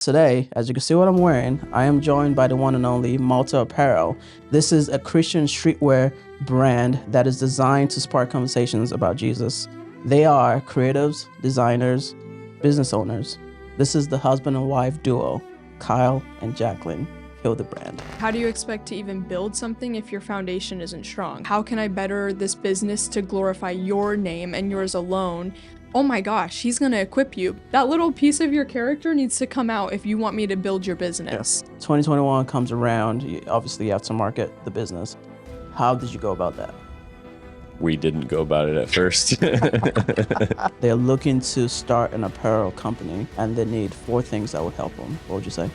Today, as you can see what I'm wearing, I am joined by the one and only Malta Apparel. This is a Christian streetwear brand that is designed to spark conversations about Jesus. They are creatives, designers, business owners. This is the husband and wife duo, Kyle and Jacklyn Hildebrand. How do you expect to even build something if your foundation isn't strong? How can I better this business to glorify your name and yours alone? Oh my gosh, he's gonna equip you. That little piece of your character needs to come out if you want me to build your business. Yes. 2021 comes around, obviously you have to market the business. How did you go about that? We didn't go about it at first. They're looking to start an apparel company and they need 4 things that would help them. What would you say?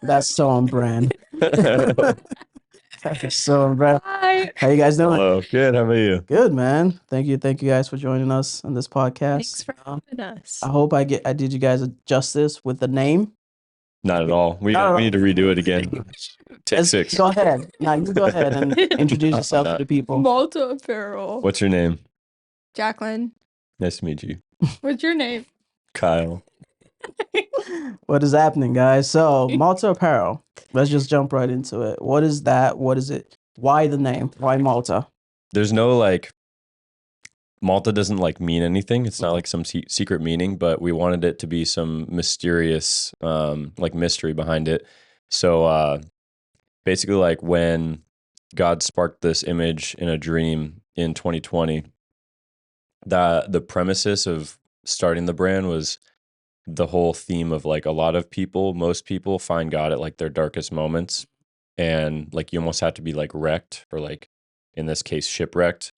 That's so on brand. That's so on brand. Hi. How you guys doing? Hello, good. How about you? Good, man. Thank you guys for joining us on this podcast. Thanks for having us. I hope I did you guys justice with the name. Not at all. We need to redo it again. Take 6. Go ahead. Now you go ahead and introduce yourself to the people. Malta Apparel. What's your name? Jacklyn. Nice to meet you. What's your name? Kyle. What is happening, guys? So Malta Apparel. Let's just jump right into it. What is that? What is it? Why the name? Why Malta? There's no Malta doesn't mean anything. It's not like some secret meaning, but we wanted it to be some mysterious mystery behind it. So basically when God sparked this image in a dream in 2020, the premises of starting the brand was the whole theme of a lot of people, most people find God at their darkest moments, and you almost have to be wrecked, or in this case shipwrecked,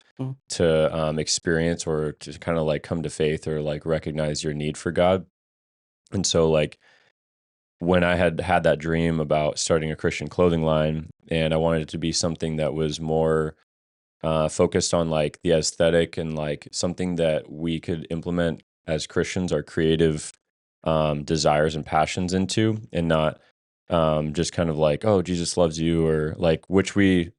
to experience or to kind of come to faith or recognize your need for God. And so when I had that dream about starting a Christian clothing line, and I wanted it to be something that was more focused on the aesthetic and something that we could implement as Christians, our creative desires and passions into, and not just kind of oh, Jesus loves you, or which we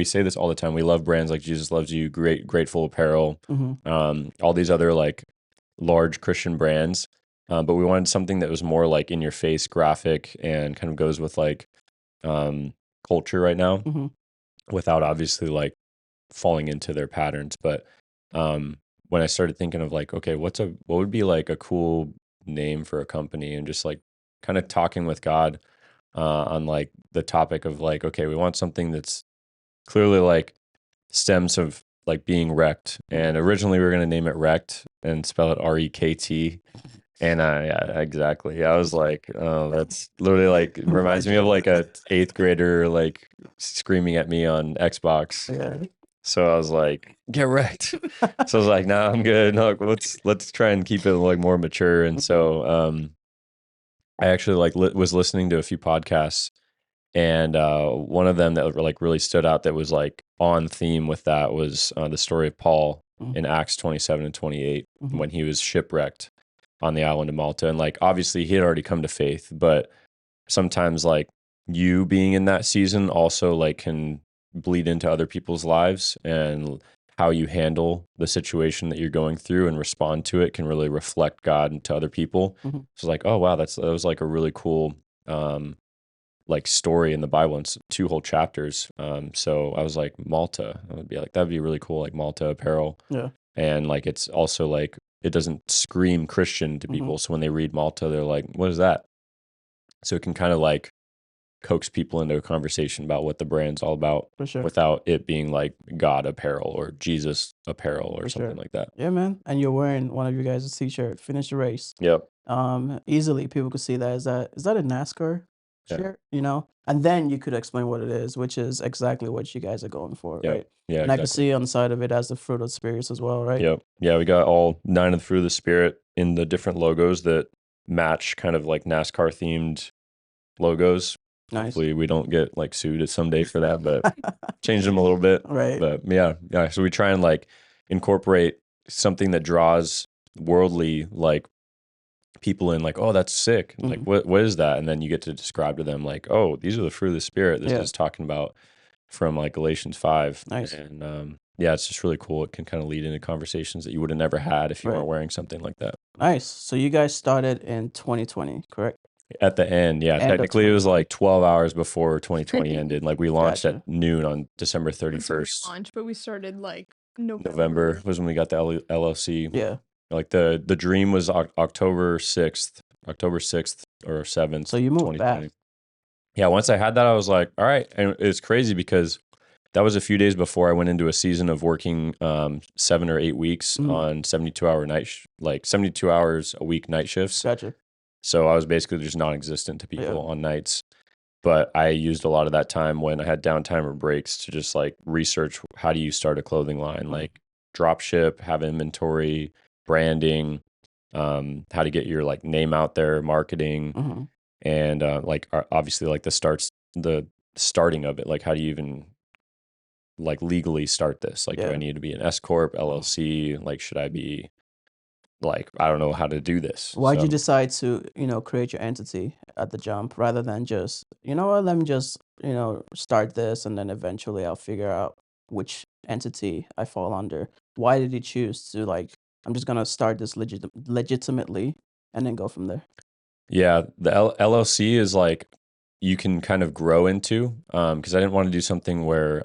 say this all the time. We love brands like Jesus Loves You, Grateful Apparel, all these other large Christian brands, but we wanted something that was more in your face graphic and kind of goes with culture right now, without obviously falling into their patterns. But when I started thinking of okay, what would be a cool name for a company, and just kind of talking with God on the topic of okay, we want something that's clearly stems of being wrecked. And originally we were going to name it Wrecked and spell it REKT. And exactly. I was oh, that's literally reminds me of a 8th grader screaming at me on Xbox. Yeah. So I was get wrecked. So I was nah, I'm good. No, let's try and keep it more mature. And so I actually was listening to a few podcasts, and one of them that really stood out that was on theme with that was the story of Paul in Acts 27 and 28, when he was shipwrecked on the island of Malta. And obviously he had already come to faith, but sometimes you being in that season also can bleed into other people's lives, and how you handle the situation that you're going through and respond to it can really reflect God into other people. So oh wow, that was a really cool story in the Bible. It's 2 whole chapters. So I was Malta, I would be that'd be really cool, Malta Apparel. Yeah. And it's also it doesn't scream Christian to people. So when they read Malta, they're what is that? So it can kind of coax people into a conversation about what the brand's all about, For sure. without it being God Apparel or Jesus Apparel or something like that. Yeah, man. And you're wearing one of you guys' t-shirt, Finish the Race. Yep. Easily people could see that. Is that a NASCAR shirt? And then you could explain what it is, which is exactly what you guys are going for, Yep. right? Yeah. And I can see on the side of it as the fruit of the spirits as well, right? Yep. Yeah, we got all 9 of the fruit of the spirit in the different logos that match kind of NASCAR themed logos. Nice. Hopefully we don't get sued someday for that, but change them a little bit. Right. But yeah. So we try and incorporate something that draws worldly people in, oh, that's sick. What is that? And then you get to describe to them oh, these are the fruit of the spirit. This is talking about from Galatians 5. Nice. And yeah, it's just really cool. It can kind of lead into conversations that you would have never had if you Right. weren't wearing something like that. Nice. So you guys started in 2020, correct? At the end, yeah, End of technically it was 2020. like 12 hours before 2020 ended. Like we launched Gotcha. at noon on December It's a 31st. relaunch, but we started like November was when we got the LLC. Yeah. Like the dream was October 6th or 7th, So you moved back. 2020. Yeah, once I had that, I was like, all right. And it's crazy because that was a few days before I went into a season of working 7 or 8 weeks on 72-hour like 72 hours a week night shifts. Gotcha. So I was basically just non-existent to people on nights. But I used a lot of that time when I had downtime or breaks to just like research how do you start a clothing line, like drop ship, have inventory, branding, how to get your like name out there, marketing, and like obviously like the starting of it. Like how do you even like legally start this? Like do I need to be an S corp, LLC? Like should I be like I don't know how to do this. Why'd you decide to, create your entity at the jump rather than just, let me just, start this and then eventually I'll figure out which entity I fall under? Why did you choose to like, I'm just gonna start this legitimately and then go from there? Yeah, the LLC is like you can kind of grow into because I didn't want to do something where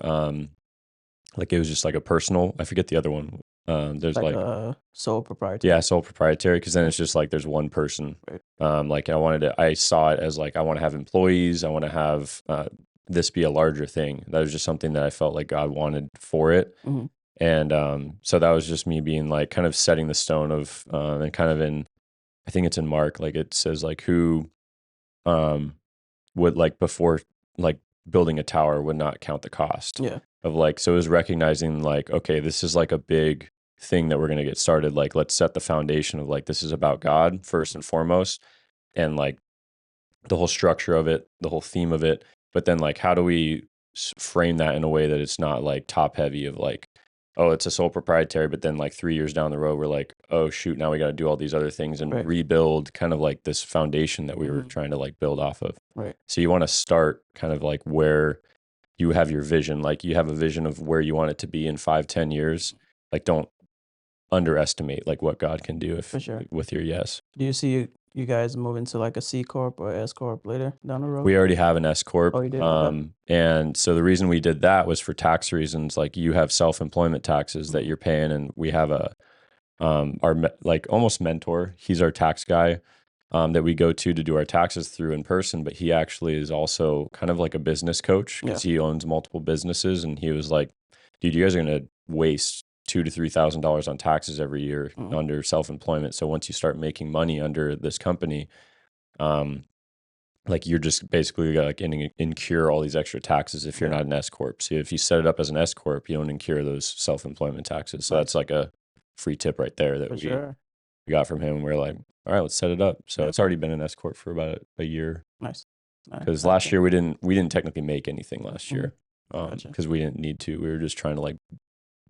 like it was just like a personal. I forget the other one. There's like a sole proprietor. Yeah, sole proprietary, because then it's just like there's one person. Right. Like I saw it as like I want to have employees. I want to have this be a larger thing. That was just something that I felt like God wanted for it. And so that was just me being like kind of setting the stone of and kind of I think it's in Mark, like it says like who would like before like building a tower would not count the cost. Yeah. Of like, so it was recognizing like, okay, this is like a big thing that we're going to get started. Like, let's set the foundation of like, this is about God first and foremost. And like the whole structure of it, the whole theme of it. But then like, how do we frame that in a way that it's not like top heavy of like, oh, it's a sole proprietary, but then like 3 years down the road, we're like, oh shoot, now we got to do all these other things and rebuild kind of like this foundation that we were trying to like build off of. Right. So you want to start kind of like where you have your vision, like you have a vision of where you want it to be in 5-10 years. Like don't underestimate like what God can do with your yes. Do you see you guys moving to like a C corp or S corp later down the road? We already have an S corp. Oh, you did? Okay. And so the reason we did that was for tax reasons. Like you have self-employment taxes that you're paying, and we have our like almost mentor. He's our tax guy that we go to do our taxes through in person, but he actually is also kind of like a business coach because he owns multiple businesses. And he was like, dude, you guys are going to waste $2,000 to $3,000 on taxes every year under self-employment. So once you start making money under this company, like you're just basically like incur all these extra taxes if you're not an S corp. So if you set it up as an S corp, you don't incur those self-employment taxes. So that's like a free tip right there that we got from him. We're like, all right, let's set it up. So it's already been an S corp for about a year. Nice. Because last year we didn't technically make anything last year because we didn't need to. We were just trying to like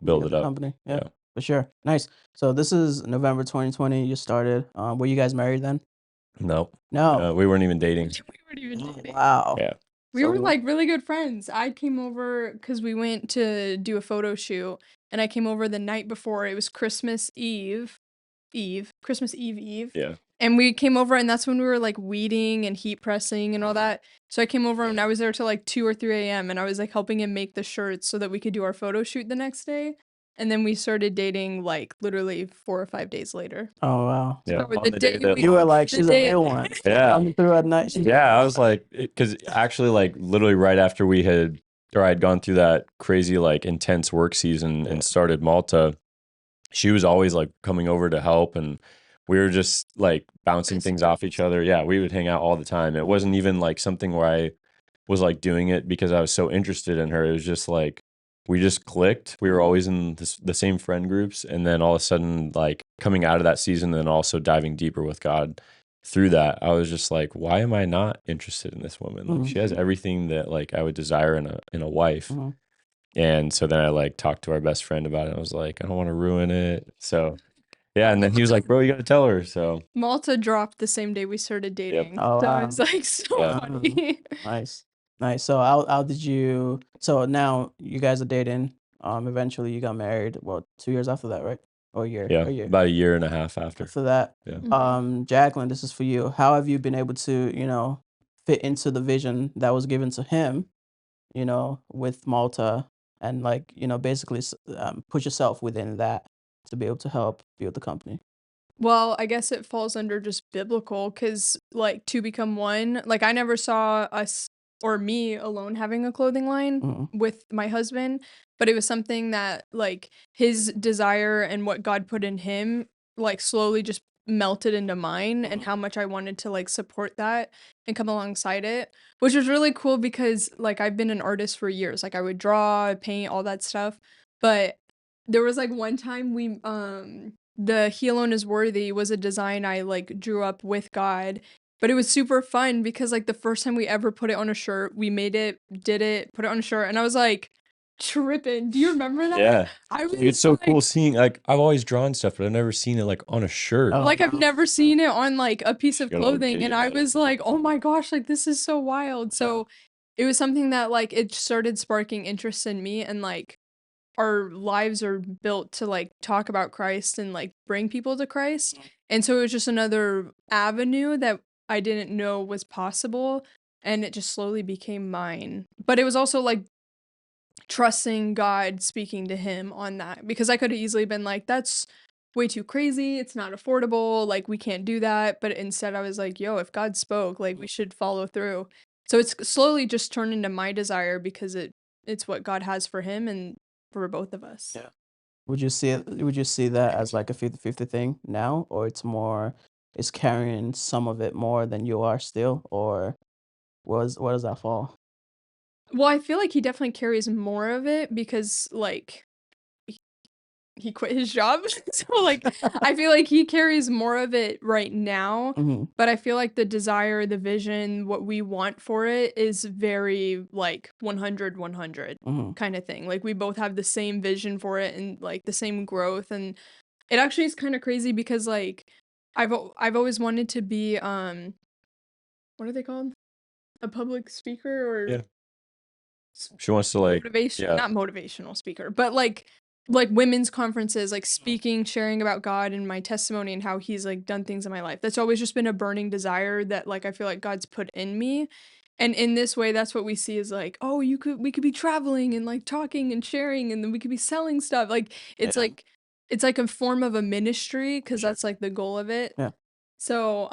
build it up. Company. Yeah, for sure. Nice. So this is November 2020. You started. Were you guys married then? No. No. We weren't even dating. We weren't even dating. Wow. Yeah. We were like really good friends. I came over because we went to do a photo shoot, and I came over the night before. It was Christmas Eve. Yeah. And we came over, and that's when we were like weeding and heat pressing and all that. So I came over, and I was there till like 2 or 3 a.m. and I was like helping him make the shirts so that we could do our photo shoot the next day. And then we started dating like literally 4 or 5 days later. Oh wow. Yeah. So the day You were like, she's a real one. Yeah. Coming through at night. Yeah, I was like, because actually, like literally right after I had gone through that crazy like intense work season and started Malta, she was always like coming over to help, and we were just like bouncing things off each other. Yeah, we would hang out all the time. It wasn't even like something where I was like doing it because I was so interested in her. It was just like we just clicked. We were always in the same friend groups, and then all of a sudden, like coming out of that season, and then also diving deeper with God through that, I was just like, why am I not interested in this woman? Like she has everything that like I would desire in a wife. And so then I like talked to our best friend about it. I was like, I don't want to ruin it. So yeah, and then he was like, bro, you got to tell her. So Malta dropped the same day we started dating. Oh, so wow. it's like so funny. Nice. So how did you? So now you guys are dating. Eventually you got married. Well, 2 years after that, right? Or a year? Yeah, A year. about a year and a half after. After that, Yeah. Jacklyn, this is for you. How have you been able to, fit into the vision that was given to him, with Malta, and basically put yourself within that to be able to help build the company? Well, I guess it falls under just biblical because, like, to become one, like, I never saw us or me alone having a clothing line Mhm. with my husband, but it was something that, like, his desire and what God put in him, like, slowly just melted into mine and how much I wanted to, like, support that and come alongside it, which was really cool because, like, I've been an artist for years. Like, I would draw, paint, all that stuff, but there was, like, one time the "He Alone Is Worthy" was a design I, like, drew up with God, but it was super fun because, like, the first time we ever put it on a shirt, we made it, did it, put it on a shirt, and I was, like, tripping. Do you remember that? Yeah. I Dude, was, it's so like cool seeing, like, I've always drawn stuff, but I've never seen it like on a shirt. Oh, like, I've wow. never seen it on, like, a piece of Got all clothing, giddy and I about it. was like, "Oh my gosh, like, this is so wild." So, it was something that, like, it started sparking interest in me, and, like, our lives are built to, like, talk about Christ and, like, bring people to Christ, and so it was just another avenue that I didn't know was possible, and it just slowly became mine. But it was also, like, trusting God, speaking to him on that, because I could have easily been like, "That's way too crazy, it's not affordable, like, we can't do that," but instead I was like, "Yo, if God spoke, like, we should follow through." So it's slowly just turned into my desire because it's what God has for him and for both of us. Yeah. Would you see that as like a 50-50 thing now, or it's carrying some of it more than you are still, or where does that fall? Well, I feel like he definitely carries more of it because, like, he quit his job. So, like, I feel like he carries more of it right now, Mhm. but I feel like the desire, the vision, what we want for it is very, like, 100 Mhm. kind of thing. Like, we both have the same vision for it and, like, the same growth, and it actually is kind of crazy because, like, I've always wanted to be what are they called? A public speaker or Yeah. She wants to, like, yeah. not motivational speaker, but like women's conferences, like speaking, sharing about God and my testimony and how he's, like, done things in my life. That's always just been a burning desire that, like, I feel like God's put in me. And in this way, that's what we see is like, oh, we could be traveling and, like, talking and sharing, and then we could be selling stuff. Like, it's Yeah. like it's like a form of a ministry because Sure. that's, like, the goal of it. Yeah. So,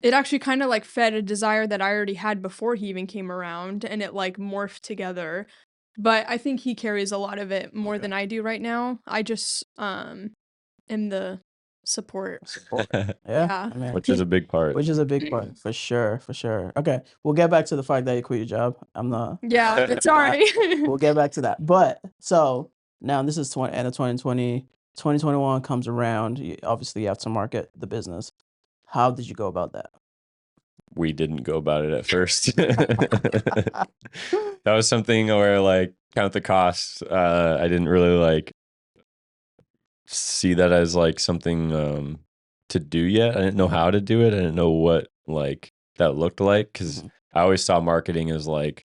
it actually kind of, like, fed a desire that I already had before he even came around, and it, like, morphed together. But I think he carries a lot of it more than I do right now. I just am the support. Support. Yeah. Yeah. I mean, Which is a big part. which is a big part for sure, for sure. Okay, we'll get back to the fact that you quit your job. I'm not. Yeah, it's alright. We'll get back to that. But so now this is end of 2020. 2021 comes around. Obviously, you have to market the business. How did you go about that? We didn't go about it at first. That was something where, like, count the costs. I didn't really, like, see that as, like, something to do yet. I didn't know how to do it. I didn't know what, like, that looked like, because Mhm. I always saw marketing as, like,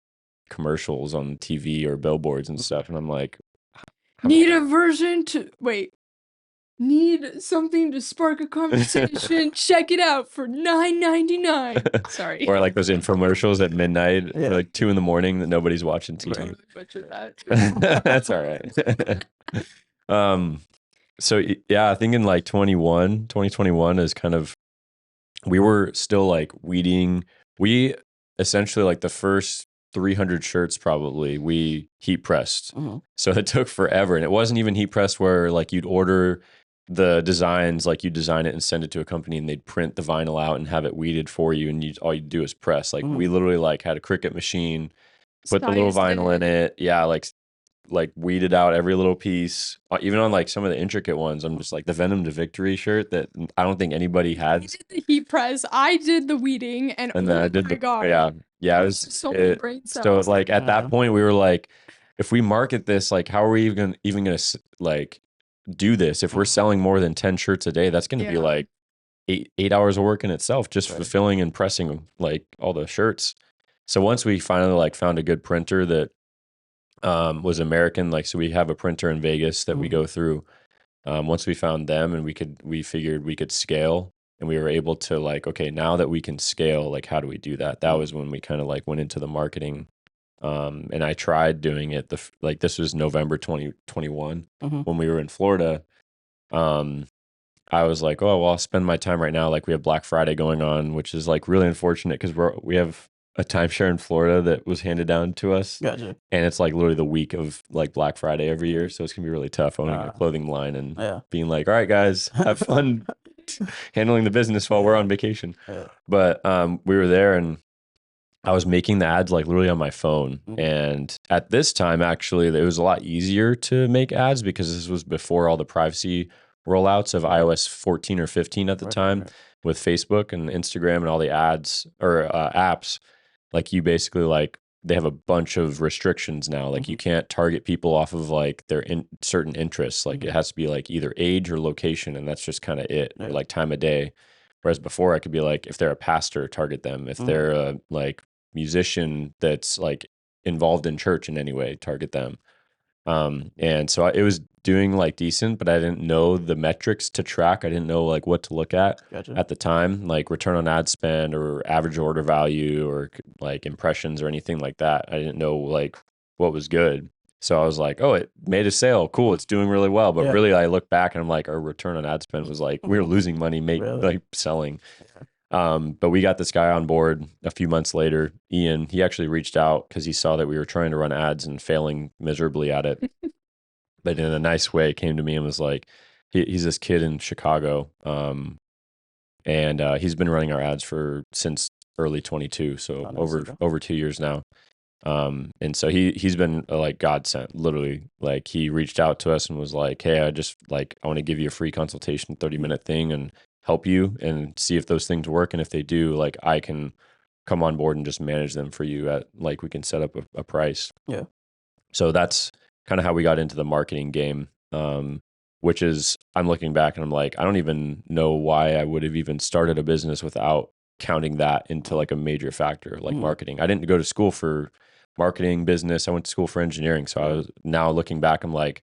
commercials on TV or billboards and stuff, and I'm like, Need a version to wait. Need something to spark a conversation. Check it out for $9.99. Sorry. or like those infomercials at midnight, Yeah. or like 2 a.m. that nobody's watching TV. Totally butchered that. That's all right. So yeah, I think in like 2021 is kind of, we were still like weeding. We essentially, like, the first 300 shirts probably we heat pressed. Mhm. So it took forever, and it wasn't even heat pressed where, like, you'd order the designs, like, you design it and send it to a company and they'd print the vinyl out and have it weeded for you, and all you'd do is press. Like, we literally, like, had a Cricut machine, put the little Sized vinyl in it. Yeah, like weeded out every little piece. Even on, like, some of the intricate ones, I'm just like, the Venom to Victory shirt that I don't think anybody You had. did the heat press. I did the weeding, and And then I oh did my God. yeah, it was So many brain so cells. like at Yeah. that point we were like, if we market this, like, how are we even gonna like do this? If we're selling more than 10 shirts a day, that's gonna be Yeah. like 8 hours of work in itself, just Right. fulfilling and pressing, like, all the shirts. So once we finally, like, found a good printer that was American. Like, so we have a printer in Vegas that we go through. Once we found them and we figured we could scale, and we were able to like, okay, now that we can scale, like, how do we do that? That was when we kind of like went into the marketing. And I tried doing it like this was November 2021 when we were in Florida. I was like, oh, well, I'll spend my time right now. Like, we have Black Friday going on, which is like really unfortunate because we have a timeshare in Florida that was handed down to us. Gotcha. And it's like literally the week of like Black Friday every year. So it's gonna be really tough owning a clothing line and being like, all right, guys, have fun handling the business while we're on vacation. But we were there and I was making the ads like literally on my phone. And at this time, actually, it was a lot easier to make ads because this was before all the privacy rollouts of iOS 14 or 15 at the time with Facebook and Instagram and all the ads or apps. Like, you basically like, they have a bunch of restrictions now. Like, you can't target people off of like their certain interests. Like, it has to be like either age or location, and that's just kind of it, or like time of day. Whereas before, I could be like, if they're a pastor, target them. If they're a like musician that's like involved in church in any way, target them. And so it was doing like decent, but I didn't know the metrics to track. I didn't know like what to look at at the time, like return on ad spend or average order value or like impressions or anything like that. I didn't know like what was good. So I was like, oh, it made a sale. Cool. It's doing really well. But really, I look back and I'm like, our return on ad spend was like, we were losing money like selling. But we got this guy on board a few months later. Ian, he actually reached out because he saw that we were trying to run ads and failing miserably at it. But in a nice way, came to me and was like, he's this kid in Chicago. And he's been running our ads since early 22. So over 2 years now. And so he's been like God sent, literally. Like, he reached out to us and was like, hey, I want to give you a free consultation, 30-minute thing and help you and see if those things work. And if they do, like, I can come on board and just manage them for you at like, we can set up a price. Yeah. So that's kind of how we got into the marketing game. Which is, I'm looking back and I'm like, I don't even know why I would have even started a business without counting that into like a major factor, like marketing. I didn't go to school for marketing business. I went to school for engineering. So I was now looking back, I'm like,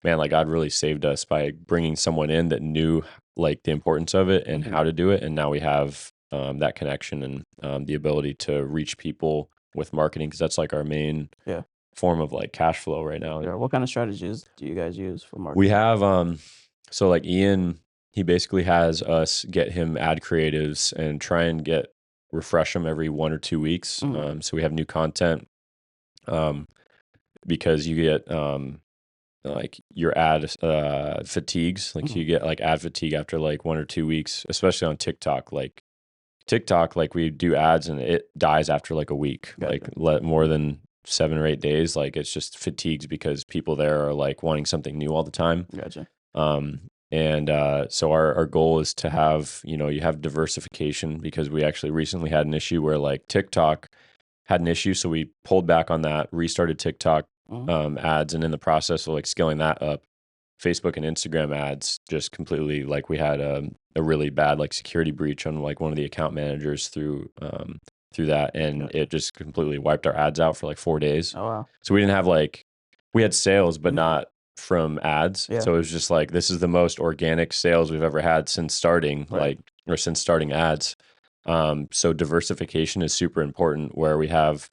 man, like, God really saved us by bringing someone in that knew like the importance of it and how to do it. And now we have that connection and the ability to reach people with marketing, because that's like our main form of like cash flow right now. Yeah. What kind of strategies do you guys use for marketing? We have so like Ian, he basically has us get him ad creatives and try and refresh them every 1 or 2 weeks. So we have new content because you get like your ad fatigues. Like, so you get like ad fatigue after like 1 or 2 weeks, especially on TikTok. Like we do ads and it dies after like a week. Gotcha. Like more than 7 or 8 days. Like, it's just fatigues because people there are like wanting something new all the time. Gotcha. So our goal is to have, you have diversification, because we actually recently had an issue where like TikTok had an issue. So we pulled back on that, restarted TikTok ads, and in the process of like scaling that up, Facebook and Instagram ads just completely, like, we had a really bad like security breach on like one of the account managers through that, and it just completely wiped our ads out for like 4 days. Oh wow. So we didn't have we had sales, but not from ads. So it was just like, this is the most organic sales we've ever had since starting, since starting ads. So diversification is super important, where we have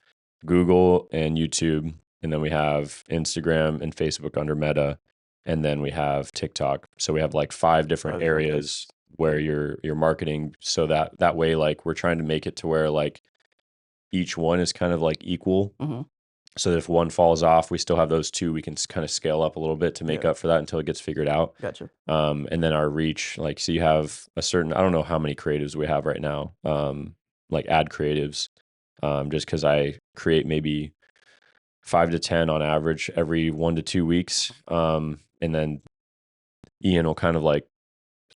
Google and YouTube, and then we have Instagram and Facebook under Meta, and then we have TikTok. So we have like 5 different areas where you're marketing, so that way, like, we're trying to make it to where like each one is kind of like equal. So that if one falls off, we still have those 2. We can kind of scale up a little bit to make up for that until it gets figured out. Gotcha. And then our reach, like, so you have a certain, I don't know how many creatives we have right now, like ad creatives, just because I create maybe 5 to 10 on average every 1 to 2 weeks. And then Ian will kind of like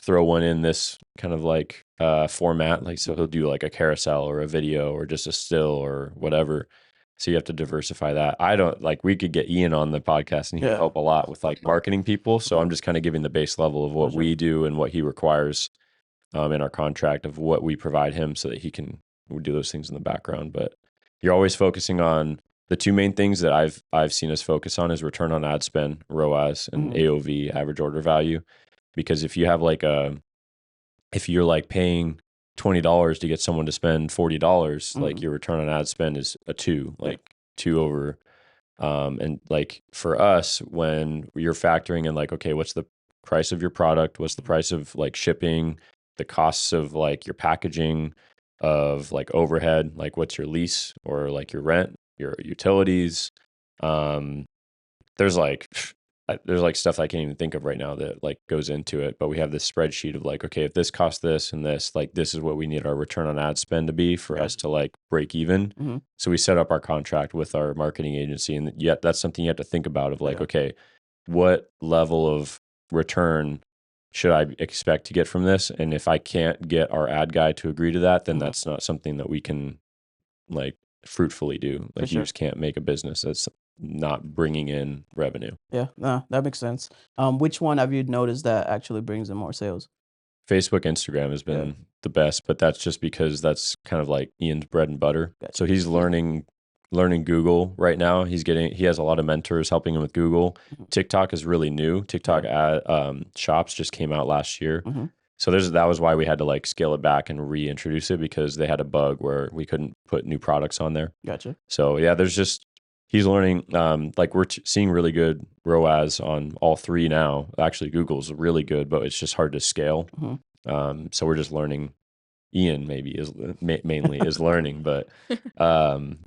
throw one in this kind of like format. Like, so he'll do like a carousel or a video or just a still or whatever. So you have to diversify that. I don't like, we could get Ian on the podcast and he can help a lot with like marketing people. So I'm just kind of giving the base level of what we do and what he requires in our contract of what we provide him, so that he can do those things in the background. But you're always focusing on the two main things that I've seen us focus on is return on ad spend, ROAS, and AOV, average order value. Because if you have like if you're like paying $20 to get someone to spend $40, like your return on ad spend is a 2, like 2 over. And like for us, when you're factoring in like, okay, what's the price of your product? What's the price of like shipping, the costs of like your packaging, of like overhead, like what's your lease or like your rent, your utilities. There's like stuff I can't even think of right now that like goes into it, but we have this spreadsheet of like, okay, if this costs this and this, like this is what we need our return on ad spend to be for us to like break even. So we set up our contract with our marketing agency, and yet that's something you have to think about of like, okay, what level of return should I expect to get from this? And if I can't get our ad guy to agree to that, then that's not something that we can like fruitfully do. Like you just can't make a business that's not bringing in revenue. Yeah, no, that makes sense. Which one have you noticed that actually brings in more sales? Facebook, Instagram has been the best, but that's just because that's kind of like Ian's bread and butter. Gotcha. So he's learning Google right now. He has a lot of mentors helping him with Google. TikTok is really new. TikTok shops just came out last year. So that was why we had to like scale it back and reintroduce it, because they had a bug where we couldn't put new products on there. Gotcha. So yeah, he's learning, like we're seeing really good ROAS on all three now. Actually, Google's really good, but it's just hard to scale. So we're just learning. Ian maybe is mainly is learning, but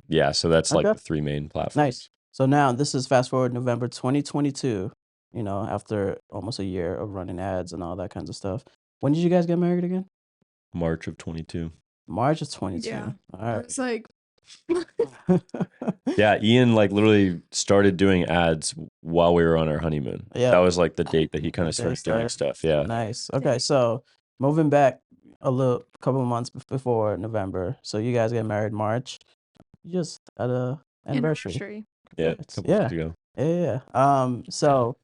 yeah, so that's like the three main platforms. Nice. So now this is fast forward November 2022, after almost a year of running ads and all that kinds of stuff. When did you guys get married again? March of 22. March of 22. Yeah. All right. It's like yeah, Ian like literally started doing ads while we were on our honeymoon. Yeah. That was like the date that he kind of started doing stuff. Yeah. Nice. Okay, so moving back a couple of months before November. So you guys get married March. Just at a anniversary. Yeah, a couple months ago. Yeah. So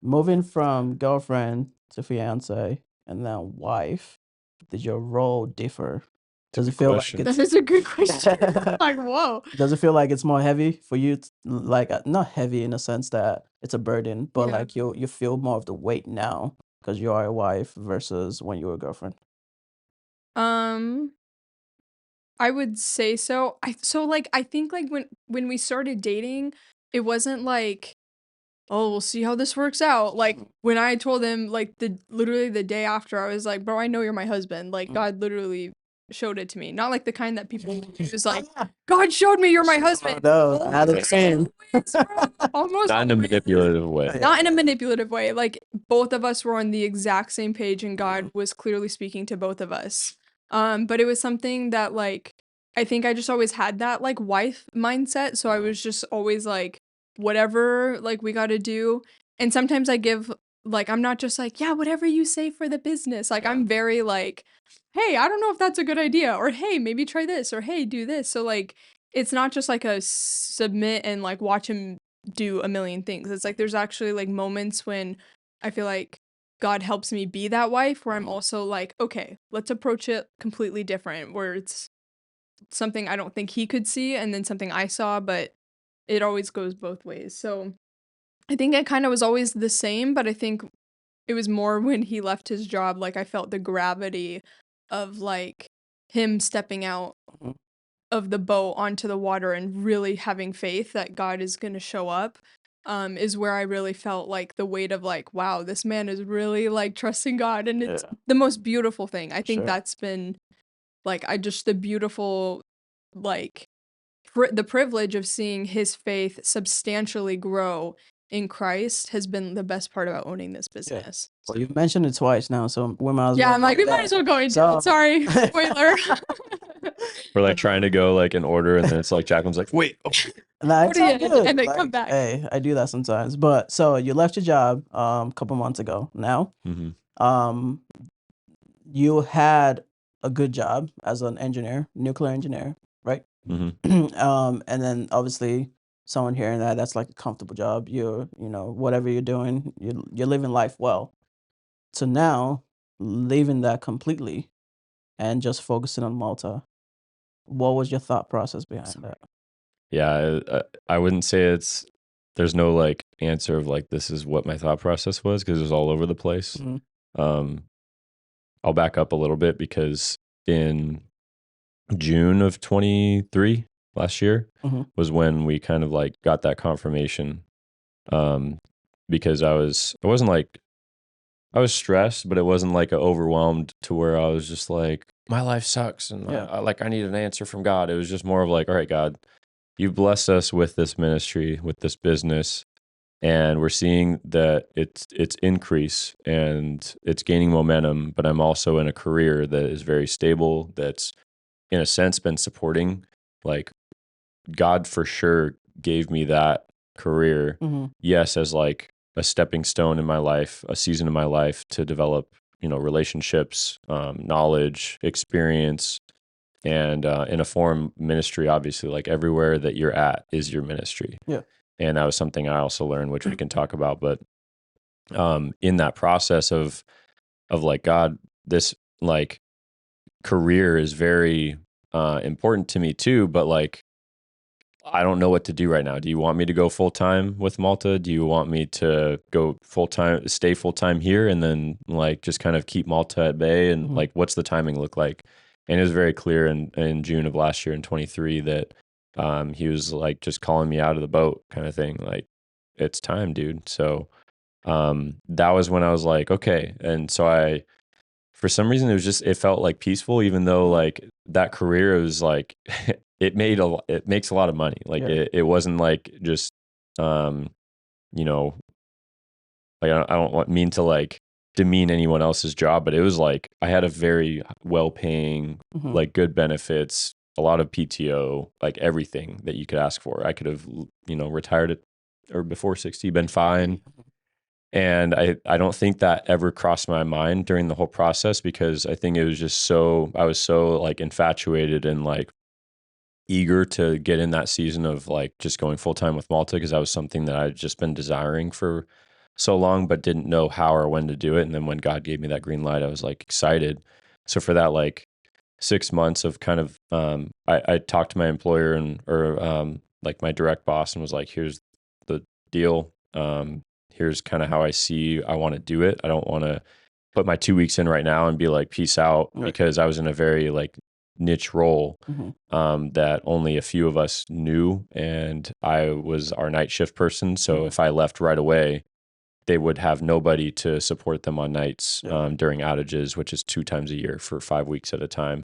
moving from girlfriend to fiance and then wife, did your role differ? Does it feel like that is a good question. Like, whoa. Does it feel like it's more heavy for you? Like not heavy in the sense that it's a burden, but like you feel more of the weight now because you are a wife versus when you were a girlfriend. I would say so. I think like when we started dating, it wasn't like, oh, we'll see how this works out. Like when I told him, like literally the day after, I was like, bro, I know you're my husband. Like God literally showed it to me. Not like the kind that people just like, God showed me you're my husband. No, not the same. Almost not in a manipulative way. Not in a manipulative way. Like both of us were on the exact same page and God was clearly speaking to both of us. But it was something that like I think I just always had that like wife mindset. So I was just always like, whatever like we gotta do. And sometimes I give like, I'm not just like, yeah, whatever you say for the business. Like I'm very like, hey, I don't know if that's a good idea, or hey, maybe try this, or hey, do this. So like it's not just like a submit and like watch him do a million things. It's like there's actually like moments when I feel like God helps me be that wife where I'm also like, okay, let's approach it completely different, where it's something I don't think he could see and then something I saw, but it always goes both ways. So I think it kind of was always the same, but I think it was more when he left his job, like I felt the gravity of like him stepping out of the boat onto the water and really having faith that God is going to show up. Is where I really felt like the weight of like, wow, this man is really like trusting God, and it's the most beautiful thing. I think that's been like, the beautiful, like the privilege of seeing his faith substantially grow in Christ has been the best part about owning this business. Well, you've mentioned it twice now, so we might as well. Yeah, I'm like, we might as well go into it. Sorry, spoiler. We're like trying to go like in order, and then it's like Jacklyn's like, wait. Nah, it's all good. And then come back. Hey, I do that sometimes. But so you left your job a couple months ago now. You had a good job as an engineer, nuclear engineer, right? And then obviously someone hearing that's like a comfortable job. You're, whatever you're doing, you're living life well. So now leaving that completely and just focusing on Malta. What was your thought process behind that? Yeah, I wouldn't say there's no like answer of like this is what my thought process was because it was all over the place. Mhm. Um, I'll back up a little bit because in June of 23 last year Mhm. was when we kind of like got that confirmation. Um, because I wasn't like, I was stressed, but it wasn't like overwhelmed to where I was just like, my life sucks. And Yeah. I need an answer from God. It was just more of like, all right, God, you've blessed us with this ministry, with this business. And we're seeing that it's increase and it's gaining momentum, but I'm also in a career that is very stable, that's in a sense been supporting. Like God for sure gave me that career, Mhm. yes, as like a stepping stone in my life, a season in my life to develop, relationships, knowledge, experience, and in a form ministry. Obviously, like everywhere that you're at is your ministry, Yeah. and that was something I also learned, which we can talk about. But in that process of like God, this like career is very important to me too, but like I don't know what to do right now. Do you want me to go full time with Malta? Do you want me to go full time, stay full time here, and then like just kind of keep Malta at bay? And Mhm. like, what's the timing look like? And it was very clear in June of last year in 23 that he was like just calling me out of the boat kind of thing. Like, it's time, dude. So that was when I was like, okay. And so for some reason, it felt like peaceful, even though like that career was like, it makes a lot of money. Like Yeah. it wasn't like just, um, you know, like I don't want mean to like demean anyone else's job, but it was like, I had a very well paying, Mhm. like good benefits, a lot of PTO, like everything that you could ask for. I could have, retired at or before 60, been fine. And I don't think that ever crossed my mind during the whole process because I think it was just I was so like infatuated and like eager to get in that season of like just going full time with Malta because that was something that I'd just been desiring for so long, but didn't know how or when to do it. And then when God gave me that green light, I was like excited. So for that, like 6 months of kind of, I talked to my employer or like my direct boss and was like, here's the deal. Here's kind of how I want to do it. I don't want to put my 2 weeks in right now and be like, peace out, Right. because I was in a very like niche role Mhm. that only a few of us knew. And I was our night shift person. So Mhm. if I left right away, they would have nobody to support them on nights Yeah. during outages, which is 2 times a year for 5 weeks at a time.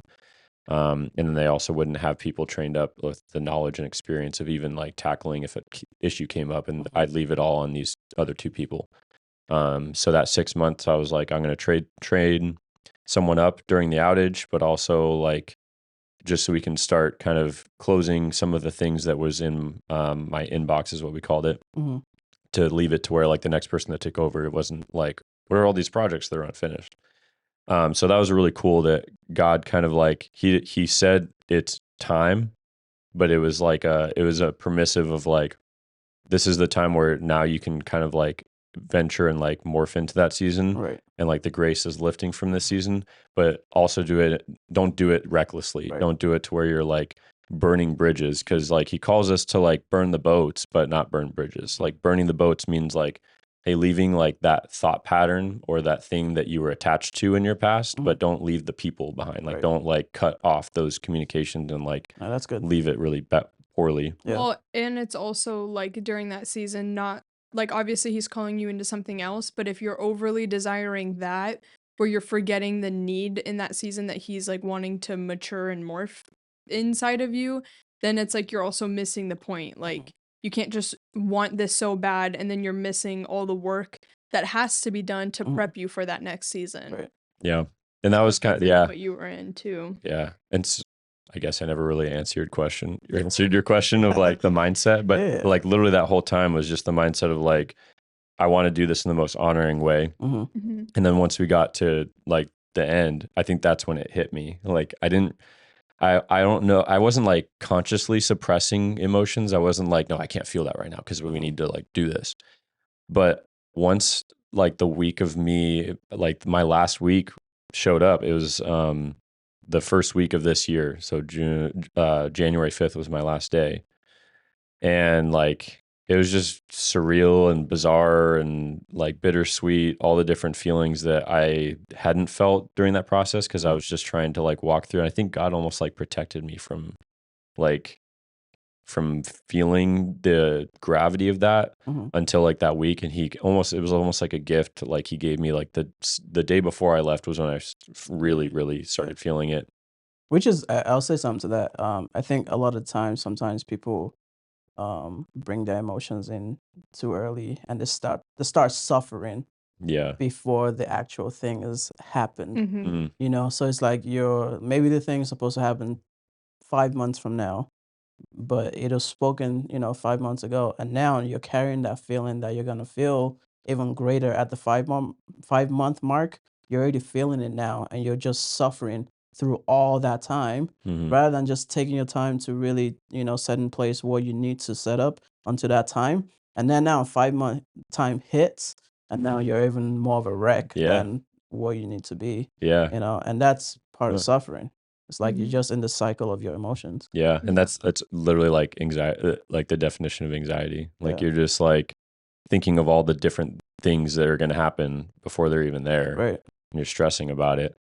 And then they also wouldn't have people trained up with the knowledge and experience of even like tackling if an issue came up, and I'd leave it all on these other two people. So that 6 months, I was like, I'm going to trade someone up during the outage, but also like just so we can start kind of closing some of the things that was in my inbox is what we called it, Mhm. to leave it to where like the next person that took over, it wasn't like, what are all these projects that are unfinished? So that was really cool that God kind of like, he said it's time, but it was a permissive of like, this is the time where now you can kind of like venture and like morph into that season, Right. and like the grace is lifting from this season, but also don't do it recklessly. Right. Don't do it to where you're like burning bridges, because like he calls us to like burn the boats but not burn bridges. Like burning the boats means like, hey, leaving like that thought pattern or that thing that you were attached to in your past, Mhm. but don't leave the people behind. Like Right. don't like cut off those communications and like No, that's good. leave it really poorly. Yeah. Well, and it's also like during that season, not like obviously he's calling you into something else, but if you're overly desiring that, where you're forgetting the need in that season that he's like wanting to mature and morph inside of you, then it's like you're also missing the point. Like you can't just want this so bad and then you're missing all the work that has to be done to Mhm. prep you for that next season. Right. Yeah. And that was kind of, Like yeah. what you were in too. Yeah. And I guess I never really answered your question of like the mindset, but Yeah. like literally that whole time was just the mindset of like, I want to do this in the most honoring way. Mhm. Mm-hmm. And then once we got to like the end, I think that's when it hit me. Like I don't know. I wasn't like consciously suppressing emotions. I wasn't like, no, I can't feel that right now because we need to like do this. But once like the week of me, like my last week showed up, it was the first week of this year. So January 5th was my last day. and like it was just surreal and bizarre and like bittersweet, all the different feelings that I hadn't felt during that process because I was just trying to like walk through. And I think God almost like protected me like from feeling the gravity of that Mhm. until like that week. And it was almost like a gift. Like he gave me like the day before I left was when I really, really started feeling it. Which is, I'll say something to that. I think a lot of times, sometimes people bring their emotions in too early, and they start suffering Yeah. before the actual thing has happened. Mm-hmm. Mm, You know, so it's like maybe the thing is supposed to happen 5 months from now, but it was spoken, 5 months ago, and now you're carrying that feeling that you're gonna feel even greater at the 5-month mark. You're already feeling it now, and you're just suffering through all that time, mhm. rather than just taking your time to really, set in place what you need to set up until that time. And then now 5-month time hits, and now you're even more of a wreck Yeah. than what you need to be, Yeah. and that's part of Huh. suffering. It's like you're Mhm. just in the cycle of your emotions. Yeah. And Yeah. that's literally like anxiety, like the definition of anxiety. Like Yeah. you're just like thinking of all the different things that are going to happen before they're even there. Right. And you're stressing about it.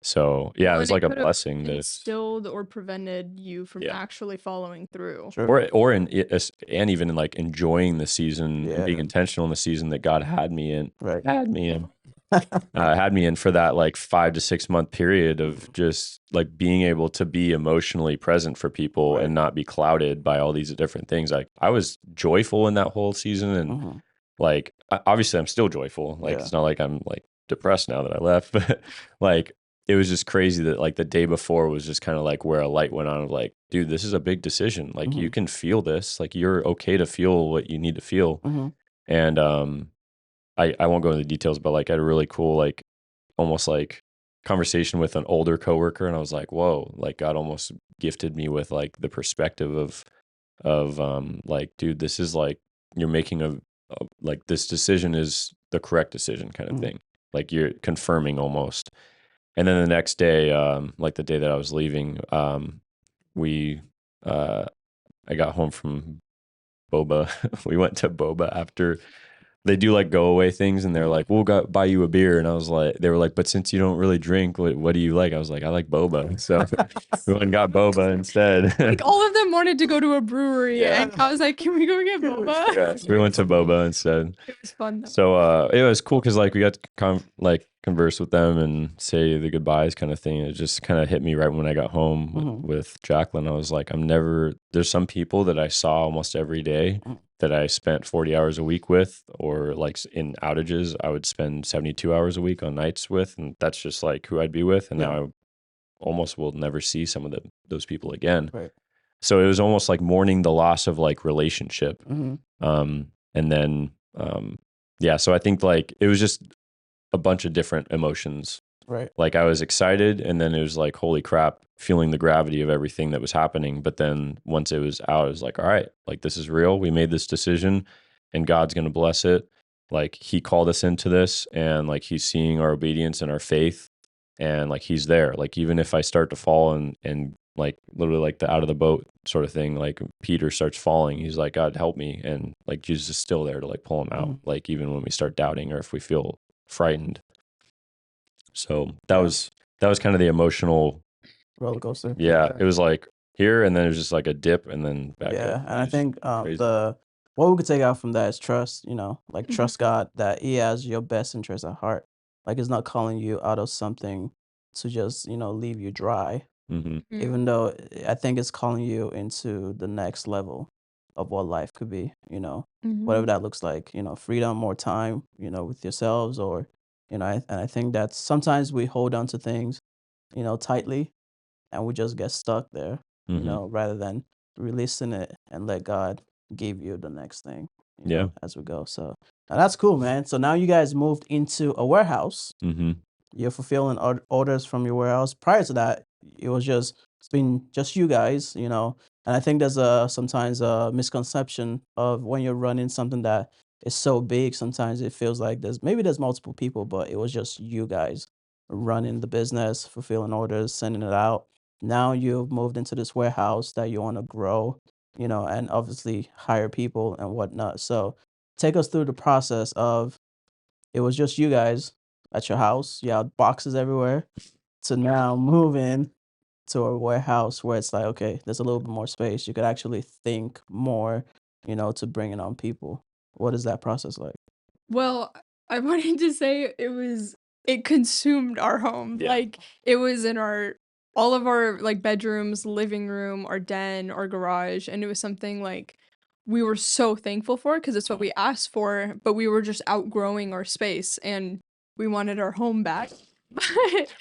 So yeah, it Well, was and like it a could have blessing that instilled or prevented you from yeah. actually following through. Sure. And even in like enjoying the season and being Yeah. intentional in the season that God had me in, Right. had me in for that like 5 to 6 month period of just like being able to be emotionally present for people Right. and not be clouded by all these different things. Like I was joyful in that whole season, and Mhm. like obviously I'm still joyful. Like Yeah. it's not like I'm like depressed now that I left, but like it was just crazy that like the day before was just kind of like where a light went on of like, dude, this is a big decision. Like you Mhm. can feel this. Like you're okay to feel what you need to feel. Mhm. And I won't go into the details, but like I had a really cool like almost like conversation with an older coworker, and I was like, whoa, like God almost gifted me with like the perspective of like, dude, this is like you're making like this decision is the correct decision kind of Mhm. thing. Like you're confirming almost. And then the next day, like the day that I was leaving, we I got home from boba. We went to boba after they do like go away things, and they're like, we'll buy you a beer. And I was like, they were like, but since you don't really drink, what do you like? I was like, I like boba. So we went and got boba instead. Like all of them wanted to go to a brewery, Yeah. and I was like, "Can we go get boba?" Yeah, so we went to boba instead. It was fun though. So it was cool because like we got to converse with them and say the goodbyes kind of thing. It just kind of hit me right when I got home Mhm. with Jacklyn. I was like, there's some people that I saw almost every day Mhm. that I spent 40 hours a week with, or like in outages, I would spend 72 hours a week on nights with. And that's just like who I'd be with. And Yeah. now I almost will never see some of those people again. Right. So it was almost like mourning the loss of like relationship. Mhm. And then, yeah, so I think like it was just a bunch of different emotions. Right. Like I was excited, and then it was like, holy crap, feeling the gravity of everything that was happening. But then once it was out, it was like, all right, like this is real. We made this decision, and God's going to bless it. Like he called us into this, and like he's seeing our obedience and our faith, and like he's there. Like even if I start to fall and like literally like the out of the boat sort of thing, like Peter starts falling, he's like, God help me, and like Jesus is still there to like pull him out. Mhm. Like even when we start doubting or if we feel frightened. So Yeah. that was kind of the emotional. Roller coaster. Yeah, it was like here, and then it was just like a dip, and then back Yeah, up. and I It was think crazy. the what we could take out from that is trust. Like Mhm. trust God that He has your best interest at heart. Like He's not calling you out of something to just leave you dry. Mm-hmm. Even though I think it's calling you into the next level of what life could be. Whatever Mhm. that looks like. Freedom, more time. With yourselves, or and I think that sometimes we hold on to things, tightly, and we just get stuck there, Mm-hmm. rather than releasing it and let God give you the next thing, Yeah. as we go. So now that's cool, man. So now you guys moved into a warehouse. Mm-hmm. You're fulfilling orders from your warehouse. Prior to that, it's been just you guys, And I think there's sometimes a misconception of when you're running something that is so big. Sometimes it feels like there's multiple people, but it was just you guys running the business, fulfilling orders, sending it out. Now you've moved into this warehouse that you want to grow. and obviously hire people and whatnot. So take us through the process of, it was just you guys at your house, you had boxes everywhere, to now moving to a warehouse where it's like, okay, there's a little bit more space. You could actually think more, to bringing on people. What is that process like? Well, I wanted to say it consumed our home. Yeah. Like it was in all of our like bedrooms, living room, our den, our garage, and it was something like we were so thankful for because it's what we asked for, but we were just outgrowing our space and we wanted our home back.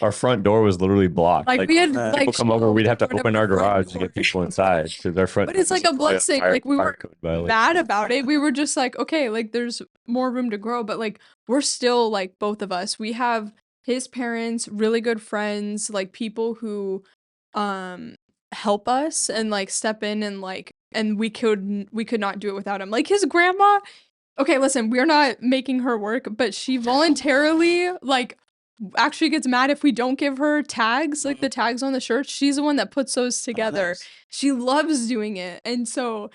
Our front door was literally blocked. Like we had people like People come over, we'd have to shut open the our front garage to door. get people inside because our front. But it's like a blessing. Like we were code violation. mad about it. We were just like, okay, like there's more room to grow, but like we're still like both of us. We have his parents, really good friends, like people who help us and like step in and like and we could not do it without him. Like his grandma, okay, listen, we're not making her work, but she voluntarily like actually gets mad if we don't give her tags, like the tags on the shirts. She's the one that puts those together. nice. She loves doing it. And so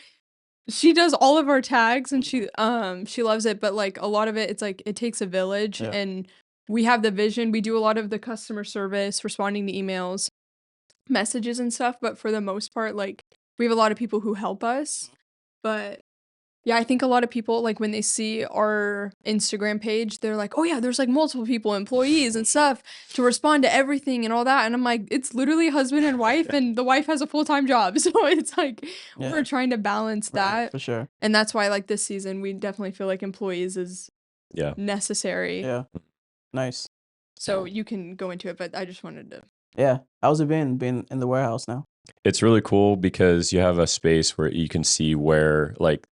she does all of our tags and she loves it, but like a lot of it, it's like it takes a village. Yeah. And we have the vision. We do a lot of the customer service, responding to emails, messages and stuff, but for the most part, like we have a lot of people who help us. But yeah, I think a lot of people, like when they see our Instagram page, they're like, oh yeah, there's like multiple people, employees and stuff to respond to everything and all that. And I'm like, it's literally husband and wife, and the wife has a full-time job. So it's like, Yeah. we're trying to balance Right, that. for sure. And that's why like this season, we definitely feel like employees is Yeah. necessary. Yeah. Nice. So you can go into it, but I just wanted to. Yeah. How's it been being in the warehouse now? It's really cool because you have a space where you can see where like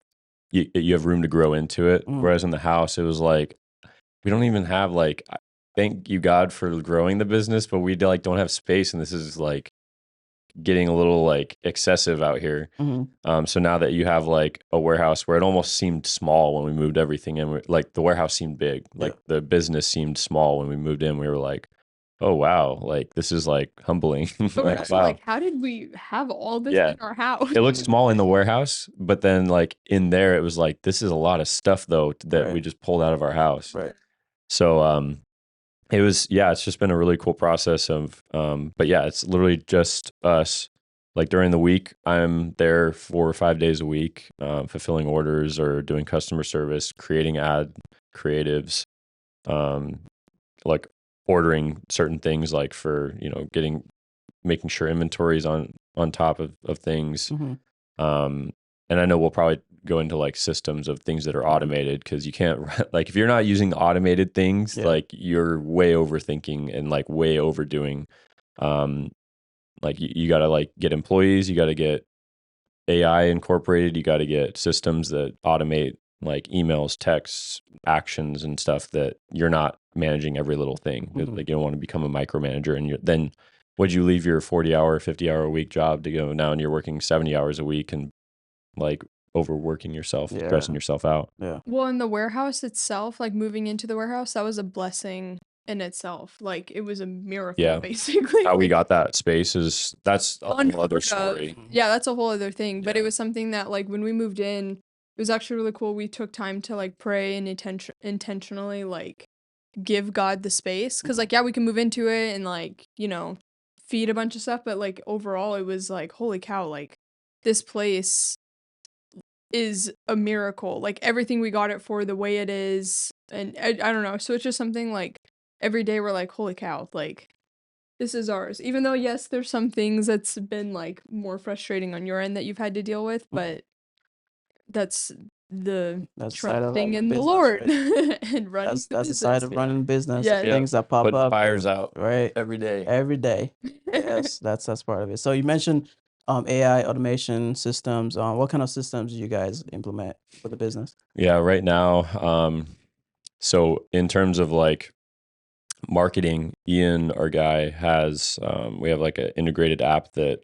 you have room to grow into it. Mm. Whereas in the house, it was like, we don't even have like, thank you God for growing the business, but we like don't have space. And this is like getting a little like excessive out here. Mm-hmm. So now that you have like a warehouse where it almost seemed small when we moved everything in, like the warehouse seemed big, like the business seemed small when we moved in. We were like, oh wow, like this is like humbling. But we're Like, just wow. like, how did we have all this Yeah. in our house? It looked small in the warehouse, but then like in there, it was like, this is a lot of stuff though that we Right. just pulled out of our house. Right. So it was, yeah, it's just been a really cool process of, but yeah, it's literally just us. Like during the week, I'm there 4 or 5 days a week, fulfilling orders or doing customer service, creating ad creatives, like ordering certain things, like for, making sure inventory is on top of things. Mm-hmm. And I know we'll probably go into like systems of things that are automated, because you can't like, if you're not using automated things, like you're way overthinking and like way overdoing. Like you got to like get employees, you got to get AI incorporated, you got to get systems that automate like emails, texts, actions and stuff, that you're not managing every little thing. Mhm. Like you don't want to become a micromanager, and then would you leave your 40-hour, 50-hour a week job to go now and you're working 70 hours a week and like overworking yourself, stressing yourself out. Yeah. Well, in the warehouse itself, like moving into the warehouse, that was a blessing in itself. Like it was a miracle, Yeah. basically. How we got that space that's a whole Unheard other of. story. Yeah, that's a whole other thing. But it was something that like when we moved in, it was actually really cool. We took time to like pray and intentionally like give God the space. Cause like, yeah, we can move into it and like, feed a bunch of stuff. But like overall, it was like, holy cow, like this place is a miracle. Like everything we got it for, the way it is. And I don't know. So it's just something like every day we're like, holy cow, like this is ours. Even though, yes, there's some things that's been like more frustrating on your end that you've had to deal with, but that's the That's the side of trusting in the business, Lord right? and running That's the the side of business. running business. Yeah. Things that pop Putting up. fires out Right. every day. Every day. Yes, that's part of it. So you mentioned AI automation systems. What kind of systems do you guys implement for the business? Yeah, right now. So in terms of like marketing, Ian, our guy, has we have like an integrated app that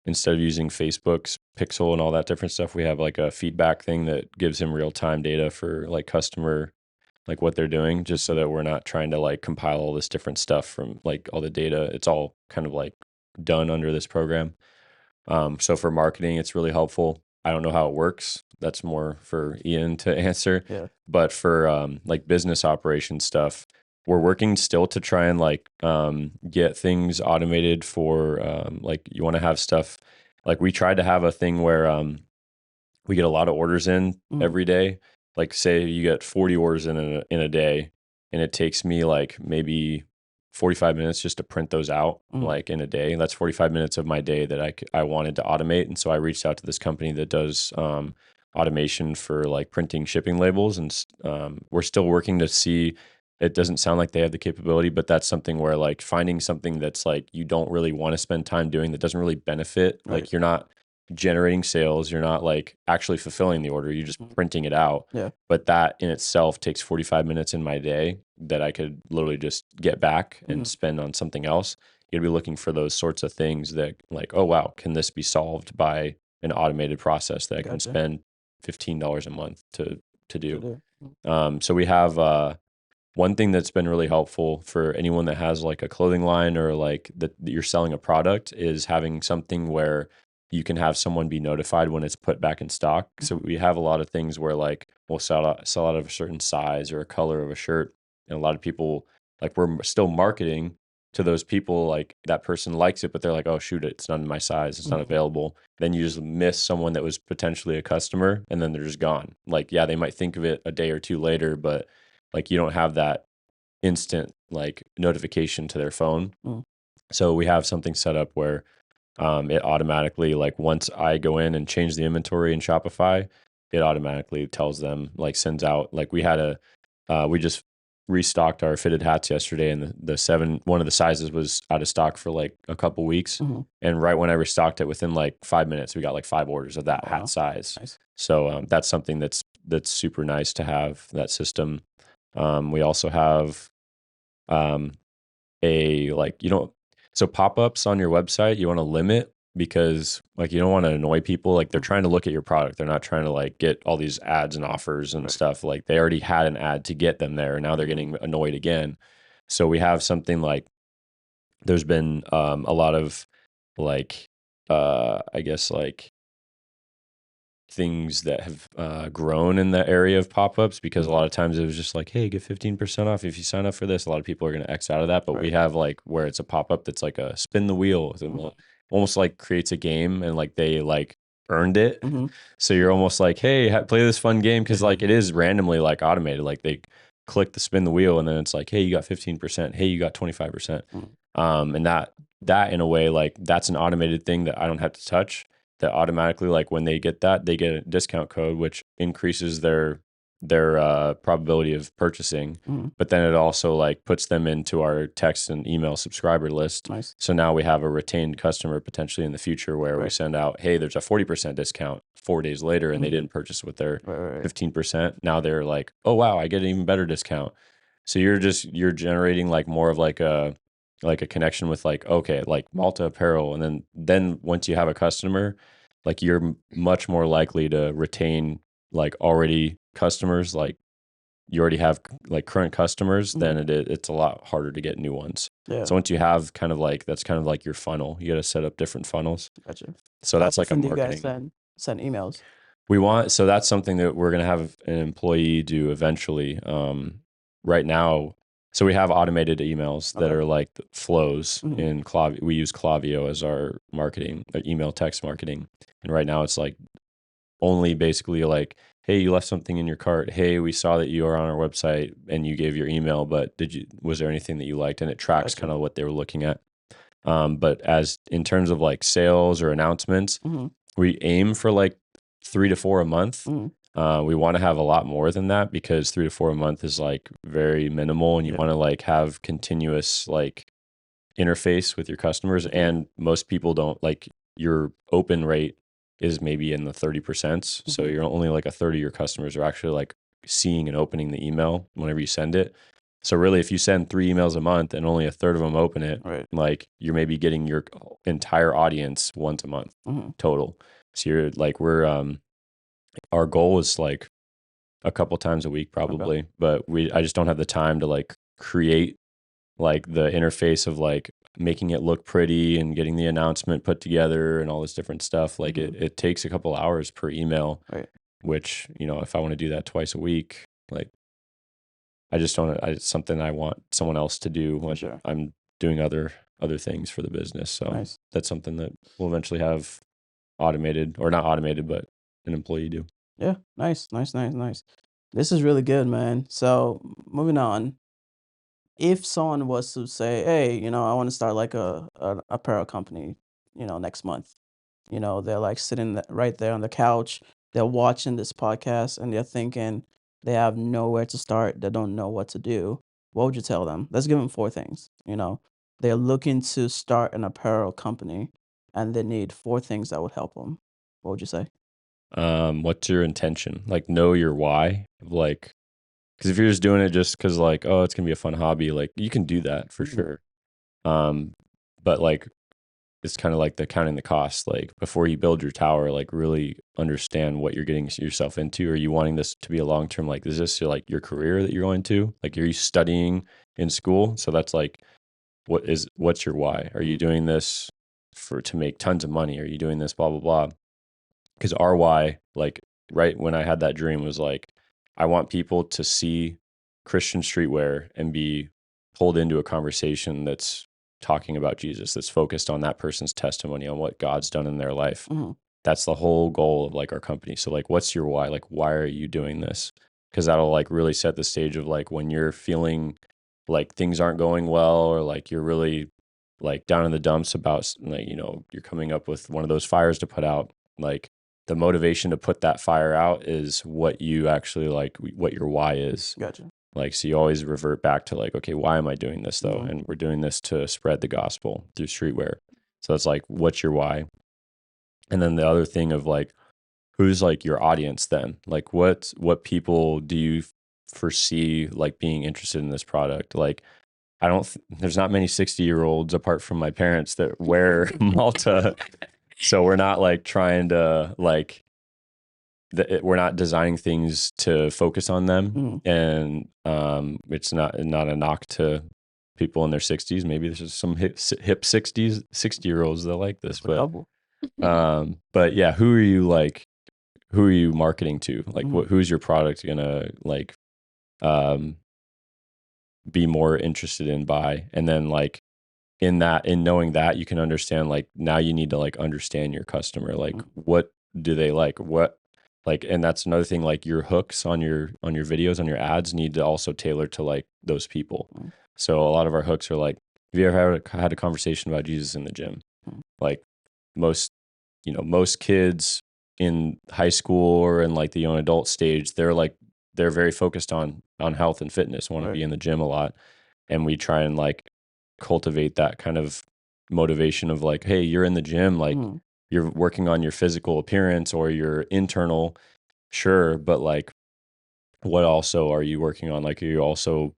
instead of using Facebook's Pixel and all that different stuff, we have like a feedback thing that gives him real-time data for like customer, like what they're doing, just so that we're not trying to like compile all this different stuff from like all the data. It's all kind of like done under this program. So for marketing, it's really helpful. I don't know how it works. That's more for Ian to answer. Yeah. But for like business operation stuff, we're working still to try and like get things automated for like you want to have stuff like we tried to have a thing where we get a lot of orders in every day. Like say you get 40 orders in a day, and it takes me like maybe 45 minutes just to print those out like in a day. That's 45 minutes of my day that I wanted to automate. And so I reached out to this company that does automation for like printing shipping labels. And we're still working to see, it doesn't sound like they have the capability, but that's something where like finding something that's like you don't really want to spend time doing that doesn't really benefit. Right. Like you're not generating sales, you're not like actually fulfilling the order, you're just printing it out. Yeah. But that in itself takes 45 minutes in my day that I could literally just get back and spend on something else. You'd be looking for those sorts of things that like, oh wow, can this be solved by an automated process that I can spend $15 a month to do. So we have one thing that's been really helpful for anyone that has like a clothing line or like that you're selling a product is having something where you can have someone be notified when it's put back in stock. So we have a lot of things where like we'll sell out of a certain size or a color of a shirt. And a lot of people, like we're still marketing to those people, like that person likes it, but they're like, oh shoot, it's not in my size, it's not available. Then you just miss someone that was potentially a customer and then they're just gone. Like, yeah, they might think of it a day or two later, but like you don't have that instant like notification to their phone. So we have something set up where it automatically, like once I go in and change the inventory in Shopify, it automatically tells them, like sends out, like we had we just restocked our fitted hats yesterday, and one of the sizes was out of stock for like a couple weeks. And right when I restocked it, within like 5 minutes, we got like 5 orders of that hat size. Nice. So that's something that's super nice to have, that system. We also have so pop-ups on your website, you want to limit, because like you don't want to annoy people. Like they're trying to look at your product. They're not trying to like get all these ads and offers and stuff. Like they already had an ad to get them there. And now they're getting annoyed again. So we have something like, there's been a lot of like, I guess like things that have grown in the area of pop-ups, because a lot of times it was just like, hey, get 15% off if you sign up for this. A lot of people are going to X out of that, but we have like where it's a pop-up that's like a spin the wheel, almost like creates a game, and like they like earned it. So you're almost like, hey, play this fun game, because like it is randomly like automated. Like they click the spin the wheel, and then it's like, hey, you got 15%, hey, you got 25%. And that in a way, like that's an automated thing that I don't have to touch, that automatically, like when they get that, they get a discount code, which increases their probability of purchasing. But then it also like puts them into our text and email subscriber list. Nice. So now we have a retained customer potentially in the future, where we send out, hey, there's a 40% discount 4 days later, and they didn't purchase with their 15%. Now they're like, oh wow, I get an even better discount. So you're generating like more of like a connection with like, okay, like Malta Apparel. And then once you have a customer, like you're much more likely to retain like already customers. Like you already have like current customers, then it's a lot harder to get new ones. So once you have kind of like, that's kind of like your funnel, you got to set up different funnels. Gotcha. So that's like a Do you marketing. guys send emails? So that's something that we're going to have an employee do eventually. Right now, so we have automated emails that are like flows in Klaviyo. We use Klaviyo as our marketing, email text marketing. And right now it's like only basically like, hey, you left something in your cart. Hey, we saw that you are on our website and you gave your email, but was there anything that you liked? And it tracks kind of what they were looking at. But as in terms of like sales or announcements, we aim for like 3 to 4 a month. We want to have a lot more than that, because 3 to 4 a month is like very minimal, and you want to like have continuous like interface with your customers. And most people don't, like your open rate is maybe in the 30%. So you're only like a third of your customers are actually like seeing and opening the email whenever you send it. So really, if you send 3 emails a month and only a third of them open it, like you're maybe getting your entire audience once a month total. So you're like, our goal is like a couple times a week probably, but I just don't have the time to like create like the interface of like making it look pretty and getting the announcement put together and all this different stuff. Like it takes a couple hours per email, Right. which, you know, if I want to do that twice a week, like I just don't, it's something I want someone else to do when Sure. I'm doing other things for the business. So Nice. that's something that we'll eventually have automated, or not automated, but an employee do. Yeah. Nice. This is really good, man. So moving on. If someone was to say, hey, you know, I want to start like a apparel company, you know, next month, you know, they're like sitting right there on the couch, they're watching this podcast and they're thinking they have nowhere to start, they don't know what to do. What would you tell them? Let's give them four things. You know, they're looking to start an apparel company and they need four things that would help them. What would you say? What's your intention? Like, know your why. Like, because if you're just doing it just because, like, oh, it's gonna be a fun hobby, like you can do that for sure. But like, it's kind of like the counting the cost. Like, before you build your tower, like really understand what you're getting yourself into. Are you wanting this to be a long term? Like, is this like your career that you're going to? Like, are you studying in school? So that's like, what's your why? Are you doing this to make tons of money? Are you doing this blah blah blah? Because our why, like right when I had that dream, was like, I want people to see Christian streetwear and be pulled into a conversation that's talking about Jesus, that's focused on that person's testimony, on what God's done in their life. Mhm. That's the whole goal of like our company. So like, what's your why? Like, why are you doing this? Because that'll like really set the stage of like when you're feeling like things aren't going well, or like you're really like down in the dumps about, like, you know, you're coming up with one of those fires to put out. Like, the motivation to put that fire out is what you actually like, what your why is. Gotcha. Like, so you always revert back to like, okay, why am I doing this though? Mhm. And we're doing this to spread the gospel through streetwear. So it's like, what's your why? And then the other thing of like, who's like your audience then? Like, what people do you foresee like being interested in this product? Like, I don't, there's not many 60-year-olds apart from my parents that wear Malta. So we're not like trying to like, we're not designing things to focus on them. Mhm. And it's not a knock to people in their 60s. Maybe there's just some hip 60-year-olds that like this, A couple. but yeah, who are you marketing to? Like, Mhm. who's your product gonna like be more interested in by? And then like, in knowing that, you can understand like, now you need to like understand your customer. Like, what do they like? What, like, and that's another thing, like your hooks on your videos, on your ads, need to also tailor to like those people. So a lot of our hooks are like, have you ever had a conversation about Jesus in the gym? Like, most kids in high school or in like the young adult stage, they're very focused on health and fitness, want to be in the gym a lot. And we try and like cultivate that kind of motivation of like, hey, you're in the gym, like you're working on your physical appearance or your internal, sure, but like, what also are you working on? Like, are you also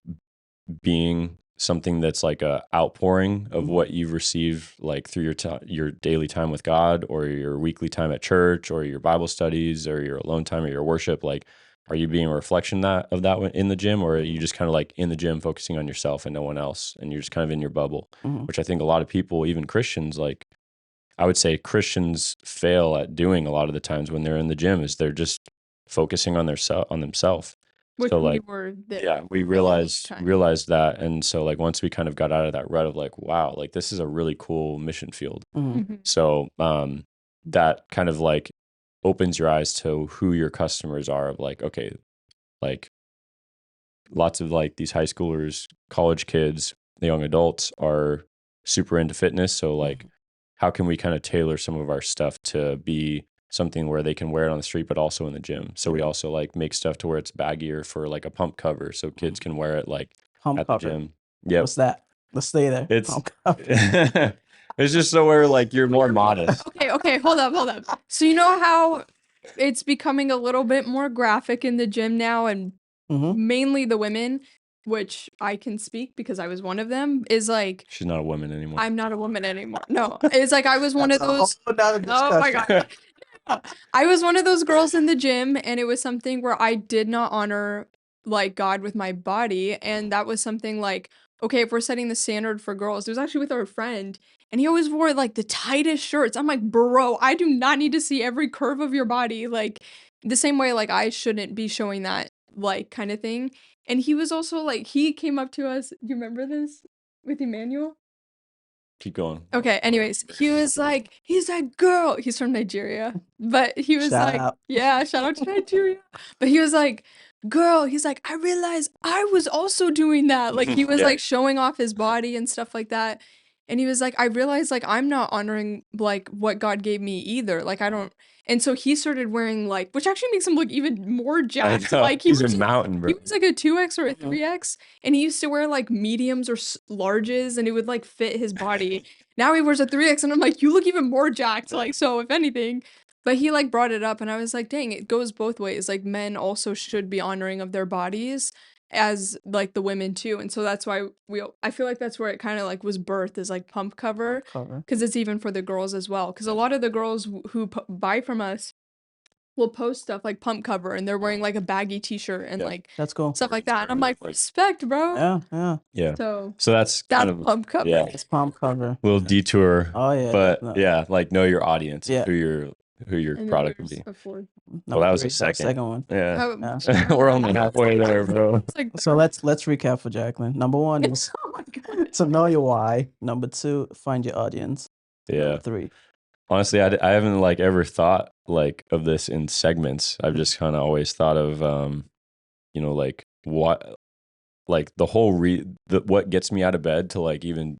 being something that's like a outpouring of what you've received like through your daily time with God, or your weekly time at church, or your Bible studies, or your alone time, or your worship? Like, are you being a reflection of that in the gym, or are you just kind of like in the gym focusing on yourself and no one else, and you're just kind of in your bubble? Which I think a lot of people, even Christians, like I would say Christians fail at doing a lot of the times when they're in the gym, is they're just focusing on themselves. Which So we like, were there yeah, we a long time. realized that. And so like, once we kind of got out of that rut of like, wow, like this is a really cool mission field. Mhm. So that kind of like opens your eyes to who your customers are, of like, okay, like lots of like these high schoolers, college kids, the young adults are super into fitness. So like, how can we kind of tailor some of our stuff to be something where they can wear it on the street, but also in the gym? So we also like make stuff to where it's baggier for like a pump cover, so kids can wear it like Pump at the cover. gym. Yep. What's that? Let's stay there. It's Pump cover. it's just so where like you're more modest. Okay, hold up. So you know how it's becoming a little bit more graphic in the gym now, and mainly the women, which I can speak because I was one of them, is like, She's not a woman anymore. I'm not a woman anymore. No, it's like I was one of those. Oh my God. I was one of those girls in the gym, and it was something where I did not honor like God with my body, and that was something like, okay, if we're setting the standard for girls, it was actually with our friend, and he always wore like the tightest shirts. I'm like, bro, I do not need to see every curve of your body. Like the same way, like I shouldn't be showing that, like kind of thing. And he was also like, he came up to us. Do you remember this with Emmanuel? Keep going. Okay, anyways, he's like, girl, he's from Nigeria, but he was Shout like, out. yeah, shout out to Nigeria. But he was like, girl, he's like, I realized I was also doing that. Like he was Yeah. like showing off his body and stuff like that. And he was like, I realized like I'm not honoring like what God gave me either. Like I don't. And so he started wearing like, which actually makes him look even more I jacked. know. Like He's a mountain, he bro. was like a 2X or a Mhm. 3X, and he used to wear like mediums or larges, and it would like fit his body. Now he wears a 3X, and I'm like, you look even more jacked. Like, so if anything, but he like brought it up, and I was like, dang, it goes both ways. Like, men also should be honoring of their bodies as like the women too. And so that's why I feel like that's where it kind of like was birthed, is like pump cover, Cover. because it's even for the girls as well. Because a lot of the girls who buy from us will post stuff like pump cover, and they're wearing like a baggy t-shirt and Yeah. like That's cool. stuff like that. And I'm like, respect, bro. Yeah, yeah. Yeah. So So that's kind that's of pump cover. yeah, It's palm cover. little detour. Oh yeah. But definitely. yeah, like know your audience, Yeah. who your And then product would there's be. a fourth. Well, that was the Number three, second. one. Yeah. Yeah. We're only halfway there, bro. It's like, So let's recap for Jacklyn. Number one is oh my god. to know your why. Number two, find your audience. Yeah. Number three. Honestly, I haven't like ever thought like of this in segments. I've just kind of always thought of like what, like the whole what gets me out of bed to like even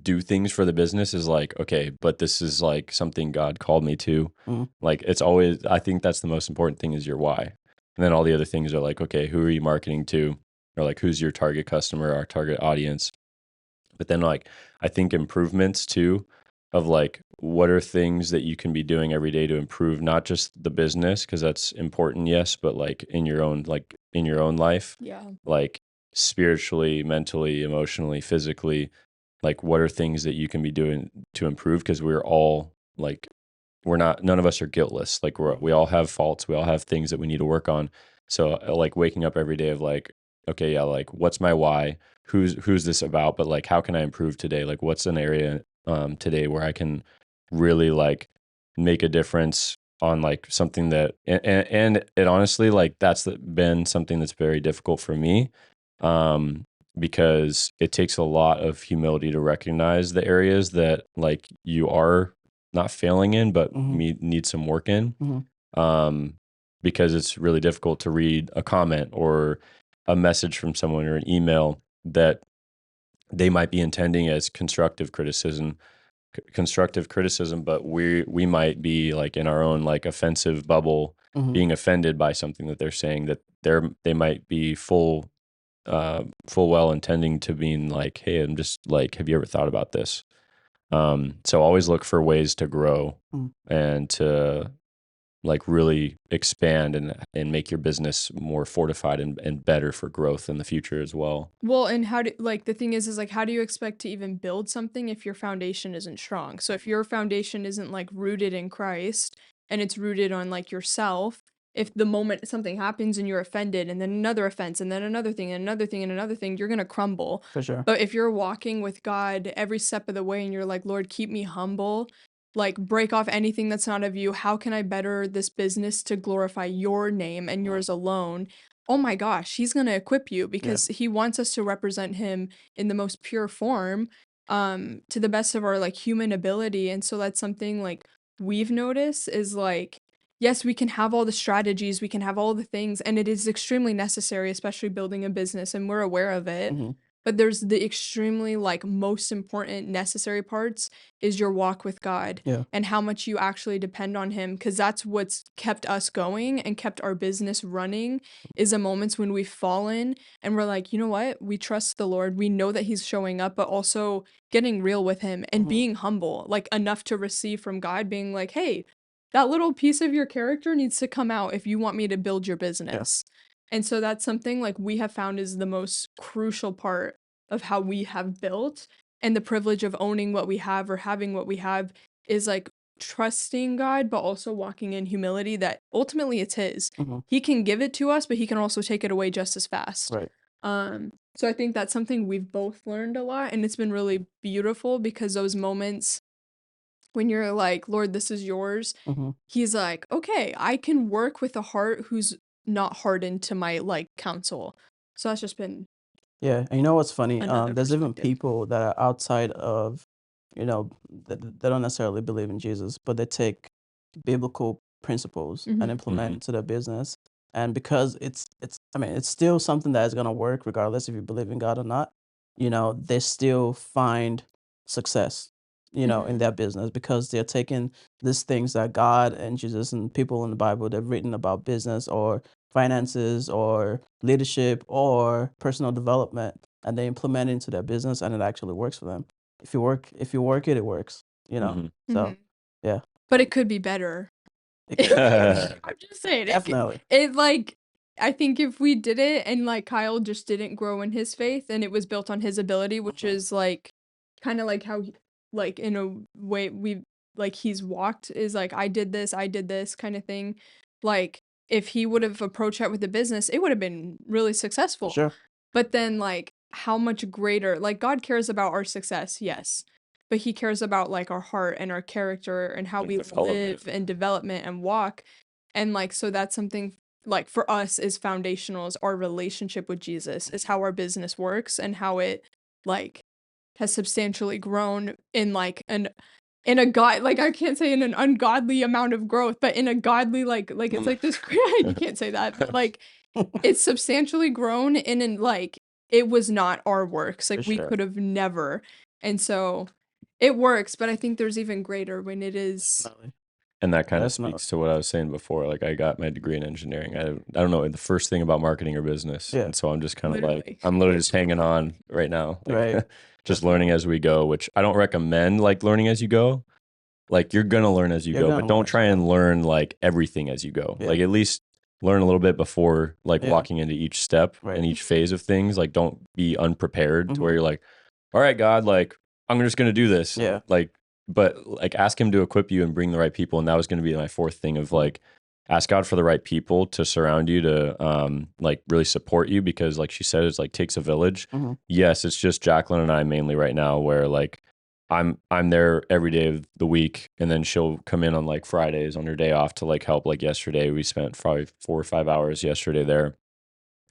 do things for the business is like, okay, but this is like something God called me to. Mhm. Like it's always, I think that's the most important thing, is your why. And then all the other things are like, okay, who are you marketing to? Or like, who's your target customer, our target audience? But then like, I think improvements too, of like, what are things that you can be doing every day to improve, not just the business, because that's important, yes, but like in your own life, Yeah. like spiritually, mentally, emotionally, physically, like what are things that you can be doing to improve? Because we're all like, none of us are guiltless. Like we all have faults. We all have things that we need to work on. So like waking up every day of like, okay, yeah, like what's my why? Who's this about? But like, how can I improve today? Like what's an area today where I can really like make a difference on like something that, and it honestly, like that's been something that's very difficult for me. Because it takes a lot of humility to recognize the areas that like you are not failing in, but need some work in. Because it's really difficult to read a comment or a message from someone or an email that they might be intending as constructive criticism, but we might be like in our own like offensive bubble, being offended by something that they're saying, that they might be full well intending to being like, hey, I'm just like, have you ever thought about this? So always look for ways to grow and to like really expand and make your business more fortified and better for growth in the future as well. Well, and the thing is like, how do you expect to even build something if your foundation isn't strong? So if your foundation isn't like rooted in Christ, and it's rooted on like yourself, if the moment something happens and you're offended, and then another offense, and then another thing, and another thing, and another thing, you're going to crumble. For sure. But if you're walking with God every step of the way, and you're like, Lord, keep me humble, like break off anything that's not of you. How can I better this business to glorify your name and yours alone? Oh my gosh, he's going to equip you, because he wants us to represent him in the most pure form, to the best of our like human ability. And so that's something like we've noticed is like, yes, we can have all the strategies, we can have all the things, and it is extremely necessary, especially building a business, and we're aware of it. But there's the extremely like most important necessary parts is your walk with God, and how much you actually depend on him, because that's what's kept us going and kept our business running, is the moments when we've fallen and we're like, you know what, we trust the Lord, we know that he's showing up, but also getting real with him and being humble, like enough to receive from God, being like, hey, that little piece of your character needs to come out if you want me to build your business. And so that's something like we have found is the most crucial part of how we have built, and the privilege of owning what we have or having what we have is like trusting God, but also walking in humility that ultimately it's his. He can give it to us, but he can also take it away just as fast. Right. So I think that's something we've both learned a lot, and it's been really beautiful because those moments when you're like, Lord, this is yours, Mm-hmm. he's like, okay, I can work with a heart who's not hardened to my like counsel. So that's just been Yeah, and you know what's funny? another There's even perspective. people that are outside of, they don't necessarily believe in Jesus, but they take biblical principles and Mhm. implement it to their business. And because I mean, it's still something that is gonna work regardless if you believe in God or not. They still find success, in Mhm. their business because they're taking these things that God and Jesus and people in the Bible they've written about business or finances or leadership or personal development, and they implement it into their business, and it actually works for them. If you work it, it works. So Mhm. yeah, But it could be better. it could be better. I'm just saying Definitely. it like I think if we did it and like Kyle just didn't grow in his faith and it was built on his ability, which is like kind of like how like in a way we like he's walked is like I did this kind of thing. Like if he would have approached that with the business, it would have been really For successful. sure. But then like how much greater like God cares about our success, yes. But he cares about like our heart and our character and how Like we development. live and development and walk. And like so that's something like for us is foundational is our relationship with Jesus, is how our business works and how it like has substantially grown in like an in a god like I can't say in an ungodly amount of growth, but in a godly like it's like this you can't say that, but like it's substantially grown and in like it was not our works. For Like we sure. could have never. And so it works, but I think there's even greater when it is Definitely. And that kind of Definitely. speaks to what I was saying before. Like I got my degree in engineering. I don't know the first thing about marketing or business. Yeah. And so I'm just kind of like, literally. I'm literally just hanging on right now. Like Right. just learning as we go, which I don't recommend like learning as you go. Like you're going to learn as you You're go, gonna but learn don't as you try go. and learn like everything as you go. Yeah. Like at least learn a little bit before like Yeah. walking into each step Right. and each phase of things. Like don't be unprepared to where Mhm. you're like, all right, God, like I'm just going to do this. Yeah. Like, but like ask him to equip you and bring the right people. And that was going to be my fourth thing of like, ask God for the right people to surround you to like really support you because like she said, it's like takes a village. Mhm. Yes, it's just Jacklyn and I mainly right now where like I'm there every day of the week and then she'll come in on like Fridays on her day off to like help. Like yesterday we spent probably 4 or 5 hours yesterday there.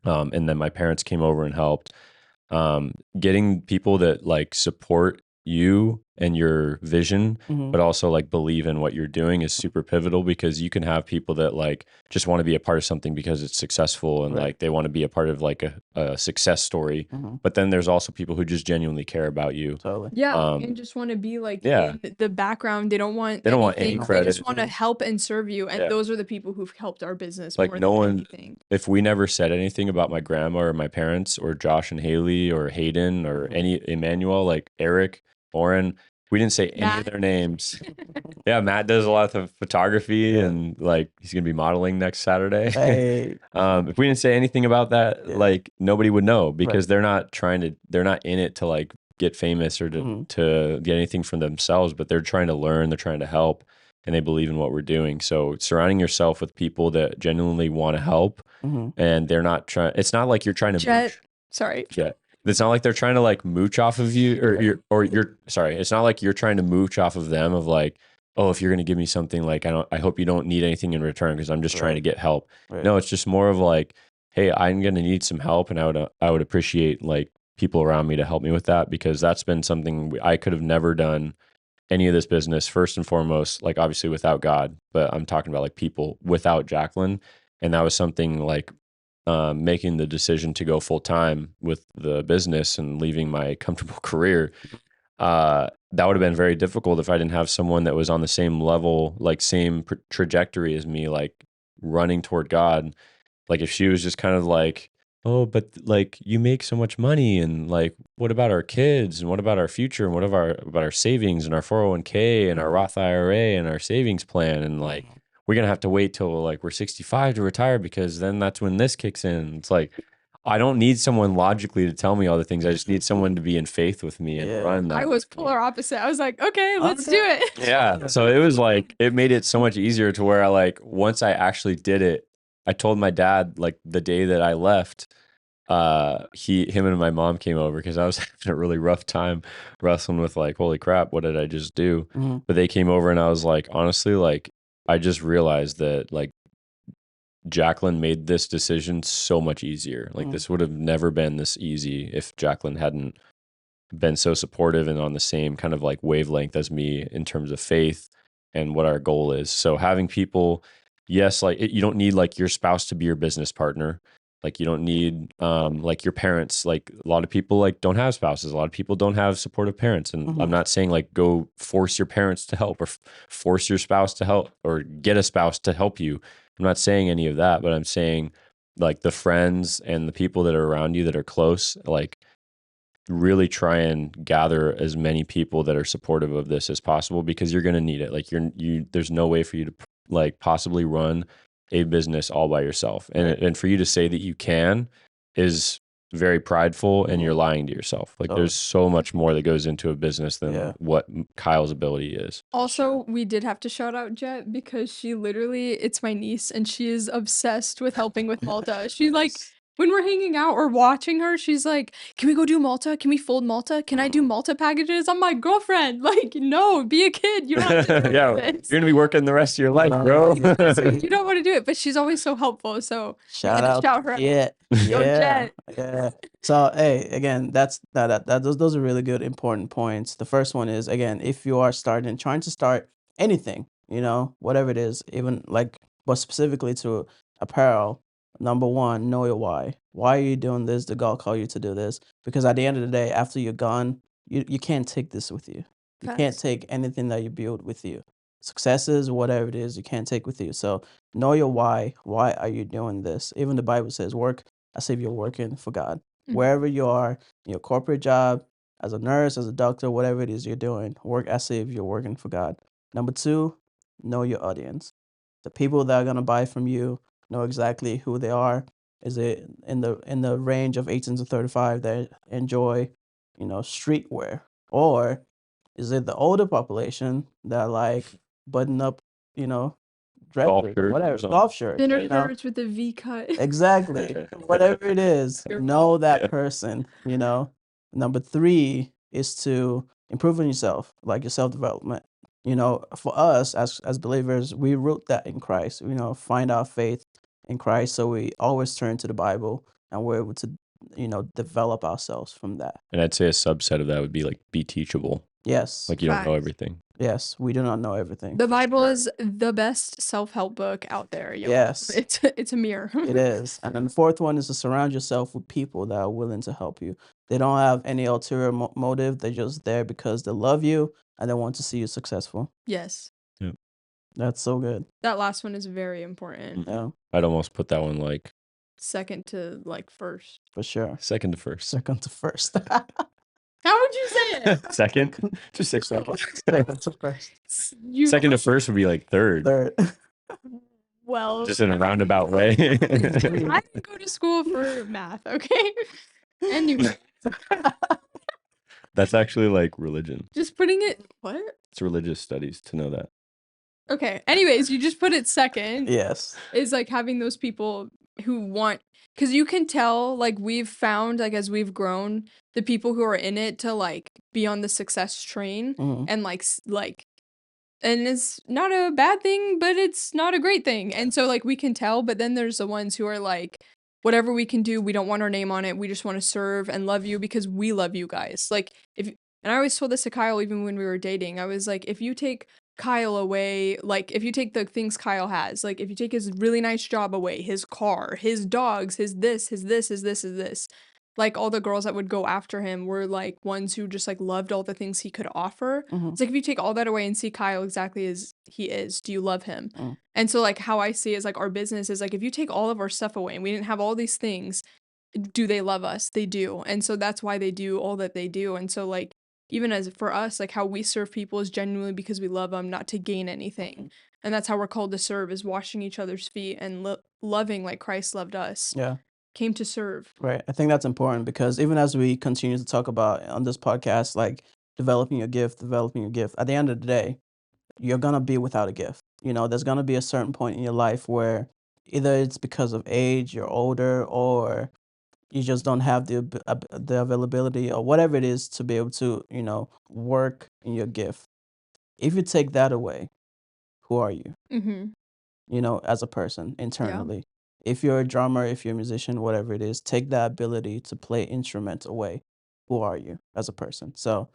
And then my parents came over and helped. Getting people that like support you and your vision, Mhm. but also like believe in what you're doing is super pivotal because you can have people that like just want to be a part of something because it's successful and Right. like they want to be a part of like a success story. Mhm. But then there's also people who just genuinely care about you. Totally. Yeah, and just want to be like Yeah. in the background. They don't want They don't want any anything. They credit. just want to help and serve you. And Yeah. those are the people who've helped our business Like more no than one, anything. if we never said anything about my grandma or my parents or Josh and Haley or Hayden or any Emmanuel, like Eric, Oren, we didn't say any of Matt. their names. Yeah, Matt does a lot of photography Yeah. and like he's gonna be modeling next Saturday. Hey. If we didn't say anything about that, Yeah. like nobody would know because Right. they're not in it to like get famous or Mhm. to get anything from themselves, but they're trying to learn, they're trying to help, and they believe in what we're doing. So surrounding yourself with people that genuinely want to help Mhm. and they're not trying. It's not like you're trying to Jet. Sorry. yeah. It's not like they're trying to like mooch off of you or you're sorry. It's not like you're trying to mooch off of them of like, oh, if you're going to give me something, like, I hope you don't need anything in return because I'm just trying to Right. get help. Right. No, it's just more of like, hey, I'm going to need some help. And I would appreciate like people around me to help me with that because that's been something I could have never done any of this business first and foremost, like obviously without God, but I'm talking about like people without Jacklyn. And that was something like making the decision to go full time with the business and leaving my comfortable career. That would have been very difficult if I didn't have someone that was on the same level, like same trajectory as me, like running toward God. Like if she was just kind of like, oh, but like you make so much money and like what about our kids and what about our future and what about our savings and our 401k and our Roth IRA and our savings plan and like we're gonna have to wait till like we're 65 to retire because then that's when this kicks in. It's like I don't need someone logically to tell me all the things. I just need someone to be in faith with me and Yeah. run that. I was polar opposite. I was like, okay, let's do Okay. it. Yeah. So it was like, it made it so much easier to where I like, once I actually did it, I told my dad like the day that I left, him and my mom came over because I was having a really rough time wrestling with like, holy crap, what did I just do? But they came over and I was like, honestly, like I just realized that like Jacklyn made this decision so much easier. Like this would have never been this easy if Jacklyn hadn't been so supportive and on the same kind of like wavelength as me in terms of faith and what our goal is. So having people, yes, like you don't need like your spouse to be your business partner. Like you don't need like your parents. Like a lot of people like don't have spouses. A lot of people don't have supportive parents. And I'm not saying like go force your parents to help or force your spouse to help or get a spouse to help you. I'm not saying any of that, but I'm saying like the friends and the people that are around you that are close, like really try and gather as many people that are supportive of this as possible because you're going to need it. Like there's no way for you to like possibly run a business all by yourself. And for you to say that you can is very prideful and you're lying to yourself. Like there's so much more that goes into a business than what Kyle's ability is. Also, we did have to shout out Jet because she literally, it's my niece and she is obsessed with helping with Malta. She like, when we're hanging out or watching her, she's like, can we go do Malta? Can we fold Malta? Can I do Malta packages? I'm my girlfriend. Like, no, be a kid. You don't have to do Yeah, this. you're going to be working the rest of your life, bro. You don't want to do it, but she's always so helpful. So shout out her. Yeah. Go Jet. Yeah. So hey, again, those are really good, important points. The first one is, again, if you are trying to start anything, whatever it is, even like, but specifically to apparel, number one, know your why. Why are you doing this? Did God call you to do this? Because at the end of the day, after you're gone, you can't take this with you. You can't take anything that you build with you. Successes, whatever it is, you can't take with you. So know your why. Why are you doing this? Even the Bible says, work as if you're working for God. Wherever you are, in your corporate job, as a nurse, as a doctor, whatever it is you're doing, work as if you're working for God. Number two, know your audience. The people that are gonna buy from you, know exactly who they are. Is it in the range of 18 to 35 that enjoy, streetwear, or is it the older population that like button up, Golf dresses, shirt, whatever, golf shirts, Dinner shirts with a V cut. Exactly. Whatever it is, know that person, Number three is to improve on yourself, like your self-development. For us as believers, we root that in Christ, find our faith in Christ. So we always turn to the Bible and we're able to, develop ourselves from that. And I'd say a subset of that would be like be teachable. Yes. Like you don't know everything. Yes, we do not know everything. The Bible is the best self-help book out there. Yo. Yes. It's a mirror. It is. And then the fourth one is to surround yourself with people that are willing to help you. They don't have any ulterior motive. They're just there because they love you and they want to see you successful. Yes. Yep. That's so good. That last one is very important. Yeah, I'd almost put that one like second to like first. for sure. second to first. Second to first. How would you say it? Second? Just 6 seconds. Second to first. Second to first would be like third. Third. Well, Just in a roundabout way. I didn't go to school for math, okay? Anyway. That's actually like religion. Just putting it, what? It's religious studies to know that. Okay. Anyways, you just put it second. Yes. Is like having those people who want, because you can tell, like we've found, like as we've grown, the people who are in it to like be on the success train and like, and it's not a bad thing, but it's not a great thing. And so like we can tell, but then there's the ones who are like, whatever we can do, we don't want our name on it. We just want to serve and love you because we love you guys. Like and I always told this to Kyle, even when we were dating, I was like, if you take Kyle away, like if you take the things Kyle has, like if you take his really nice job away, his car, his dogs, his this, his this, like all the girls that would go after him were like ones who just like loved all the things he could offer. It's like if you take all that away and see Kyle exactly as he is, do you love him? And so like how I see it is like our business is like if you take all of our stuff away and we didn't have all these things, do they love us? They do. And so that's why they do all that they do. And so like even as for us, like how we serve people is genuinely because we love them, not to gain anything. And that's how we're called to serve, is washing each other's feet and loving like Christ loved us. Yeah. Came to serve. Right. I think that's important because even as we continue to talk about on this podcast, like developing your gift, at the end of the day, you're going to be without a gift. There's going to be a certain point in your life where either it's because of age, you're older, or you just don't have the availability or whatever it is to be able to, work in your gift. If you take that away, who are you? As a person internally. If you're a drummer, if you're a musician, whatever it is, take that ability to play instrument away. Who are you as a person? So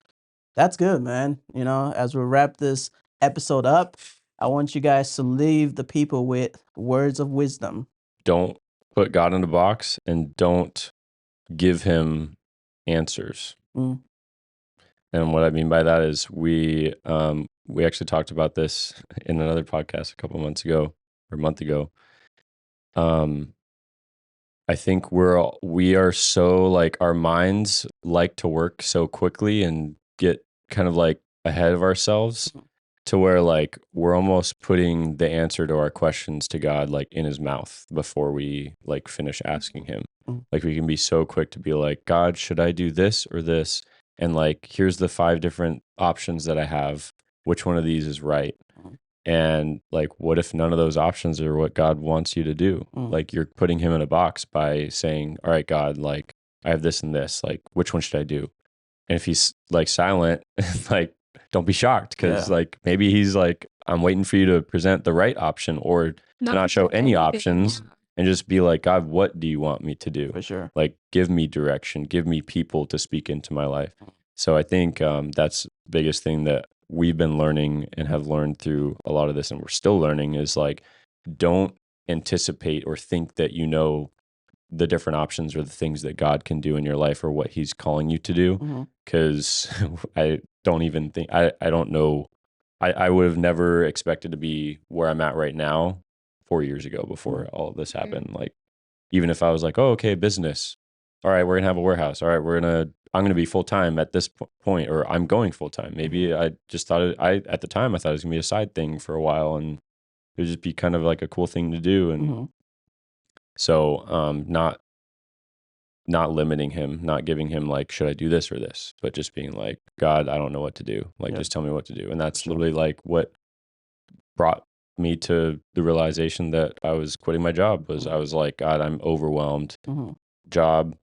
that's good, man. As we wrap this episode up, I want you guys to leave the people with words of wisdom. Don't put God in a box and don't give him answers. Mm. And what I mean by that is we actually talked about this in another podcast a couple months ago or a month ago. I think we are so like our minds like to work so quickly and get kind of like ahead of ourselves to where like we're almost putting the answer to our questions to God like in his mouth before we like finish asking him. Like we can be so quick to be like, God, should I do this or this? And like, here's the 5 different options that I have. Which one of these is right? And like, what if none of those options are what God wants you to do? Like you're putting him in a box by saying, all right, God, like I have this and this, like, which one should I do? And if he's like silent, like, don't be shocked. Cause like, maybe he's like, I'm waiting for you to present the right option or not show any options and just be like, God, what do you want me to do? For sure. Like, give me direction, give me people to speak into my life. So I think that's the biggest thing that we've been learning and have learned through a lot of this, and we're still learning, is like, don't anticipate or think that the different options or the things that God can do in your life or what he's calling you to do. Because I don't even think, I don't know, I would have never expected to be where I'm at right now 4 years ago before all of this happened. Like, even if I was like, oh, okay, business. All right, we're going to have a warehouse. All right, I'm going to be full-time at this point, or I'm going full-time. Maybe I just thought at the time, I thought it was going to be a side thing for a while and it would just be kind of like a cool thing to do. And so not limiting him, not giving him like, should I do this or this? But just being like, God, I don't know what to do. Like, just tell me what to do. And that's literally like what brought me to the realization that I was quitting my job. Was I was like, God, I'm overwhelmed. Job,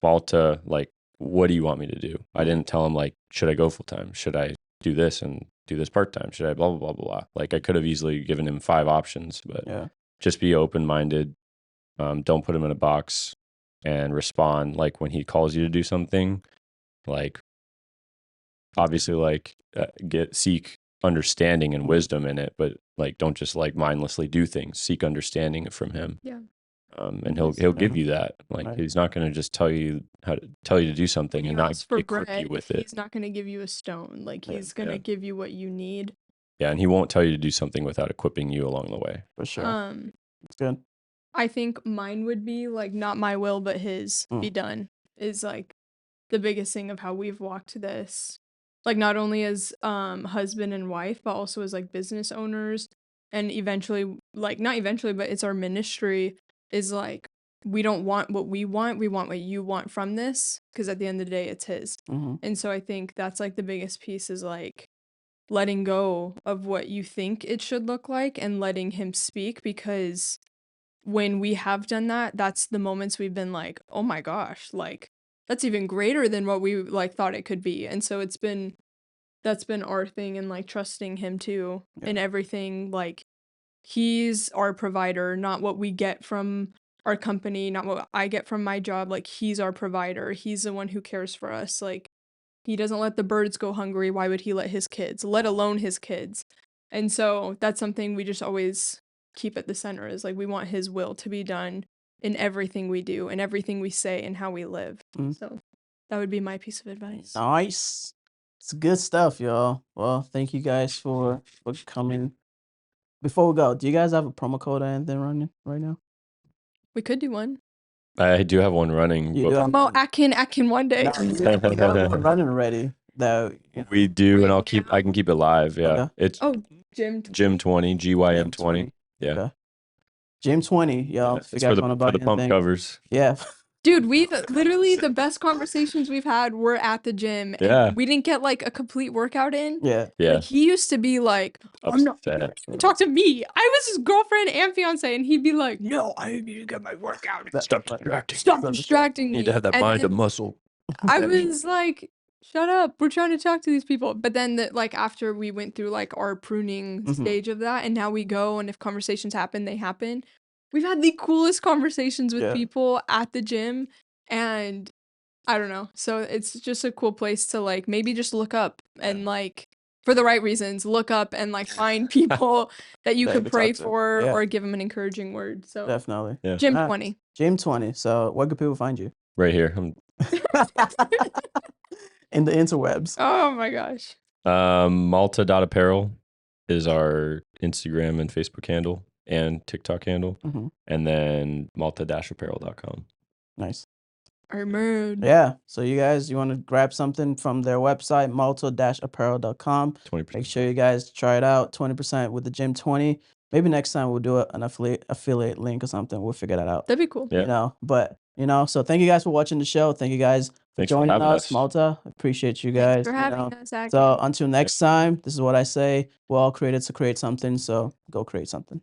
Malta, like, what do you want me to do? I didn't tell him like, should I go full time? Should I do this and do this part time? Should I blah, blah, blah, blah, blah. Like I could have easily given him 5 options, but just be open-minded. Don't put him in a box and respond. Like when he calls you to do something, like obviously like seek understanding and wisdom in it, but like, don't just like mindlessly do things, seek understanding from him. And he'll give you that. Like he's not going to just tell you to do something and not get quirky with it. He's not going to give you a stone. Like he's going to give you what you need. Yeah, and he won't tell you to do something without equipping you along the way. For sure. It's good. I think mine would be like, not my will but his be done, is like the biggest thing of how we've walked this. Like not only as husband and wife, but also as like business owners, and eventually, like not eventually, but it's our ministry. Is like, we don't want what we want what you want from this, because at the end of the day it's his. And so I think that's like the biggest piece, is like letting go of what you think it should look like and letting him speak, because when we have done that, that's the moments we've been like, oh my gosh, like that's even greater than what we like thought it could be. And so that's been our thing, and like trusting him too in everything. Like he's our provider, not what we get from our company, not what I get from my job. Like he's our provider. He's the one who cares for us. Like he doesn't let the birds go hungry. Why would he let his kids, let alone his kids? And so that's something we just always keep at the center, is like we want his will to be done in everything we do and everything we say and how we live. So that would be my piece of advice. Nice. It's good stuff, y'all. Well, thank you guys for coming. Before we go, do you guys have a promo code or anything running right now? We could do one. I do have one running. Promo Akin one day. Running already. Though we do, and I can keep it live. Yeah, okay. It's Gym 20 GYM 20. Yeah, okay. Gym 20, y'all. It's for the pump covers. Yeah. Dude, we've literally the best conversations we've had were at the gym. And Yeah. we didn't get like a complete workout in. Yeah. Yeah. Like he used to be like, I'm not Upset. talk to me. I was his girlfriend and fiance, and he'd be like, no, I need to get my workout. Stop distracting. Stop distracting me. Need to have that And mind of then muscle. I was like, shut up. We're trying to talk to these people. But then like after we went through like our pruning Mhm. stage of that, and now we go, and if conversations happen, they happen. We've had the coolest conversations with Yeah. people at the gym, and I don't know. So it's just a cool place to like maybe just look up and like for the right reasons, look up and like find people that you That could you pray talk to. for Yeah. or give them an encouraging word. So Definitely. Yeah. Gym Ah, 20. Gym 20. So where can people find you? Right here. In the interwebs. Oh my gosh. Malta.apparel is our Instagram and Facebook handle and TikTok handle. Mhm. And then malta-apparel.com. Nice. Our mood. Yeah. So you guys, you want to grab something from their website, malta-apparel.com. 20%. Make sure you guys try it out. 20% with the Gym 20. Maybe next time we'll do an affiliate link or something. We'll figure that out. That'd be cool. Yeah. So thank you guys for watching the show. Thank you guys for Thanks for joining having us, us. Malta. Appreciate you guys. Thanks for having us, Zach. So until next time, this is what I say. We're all created to create something. So go create something.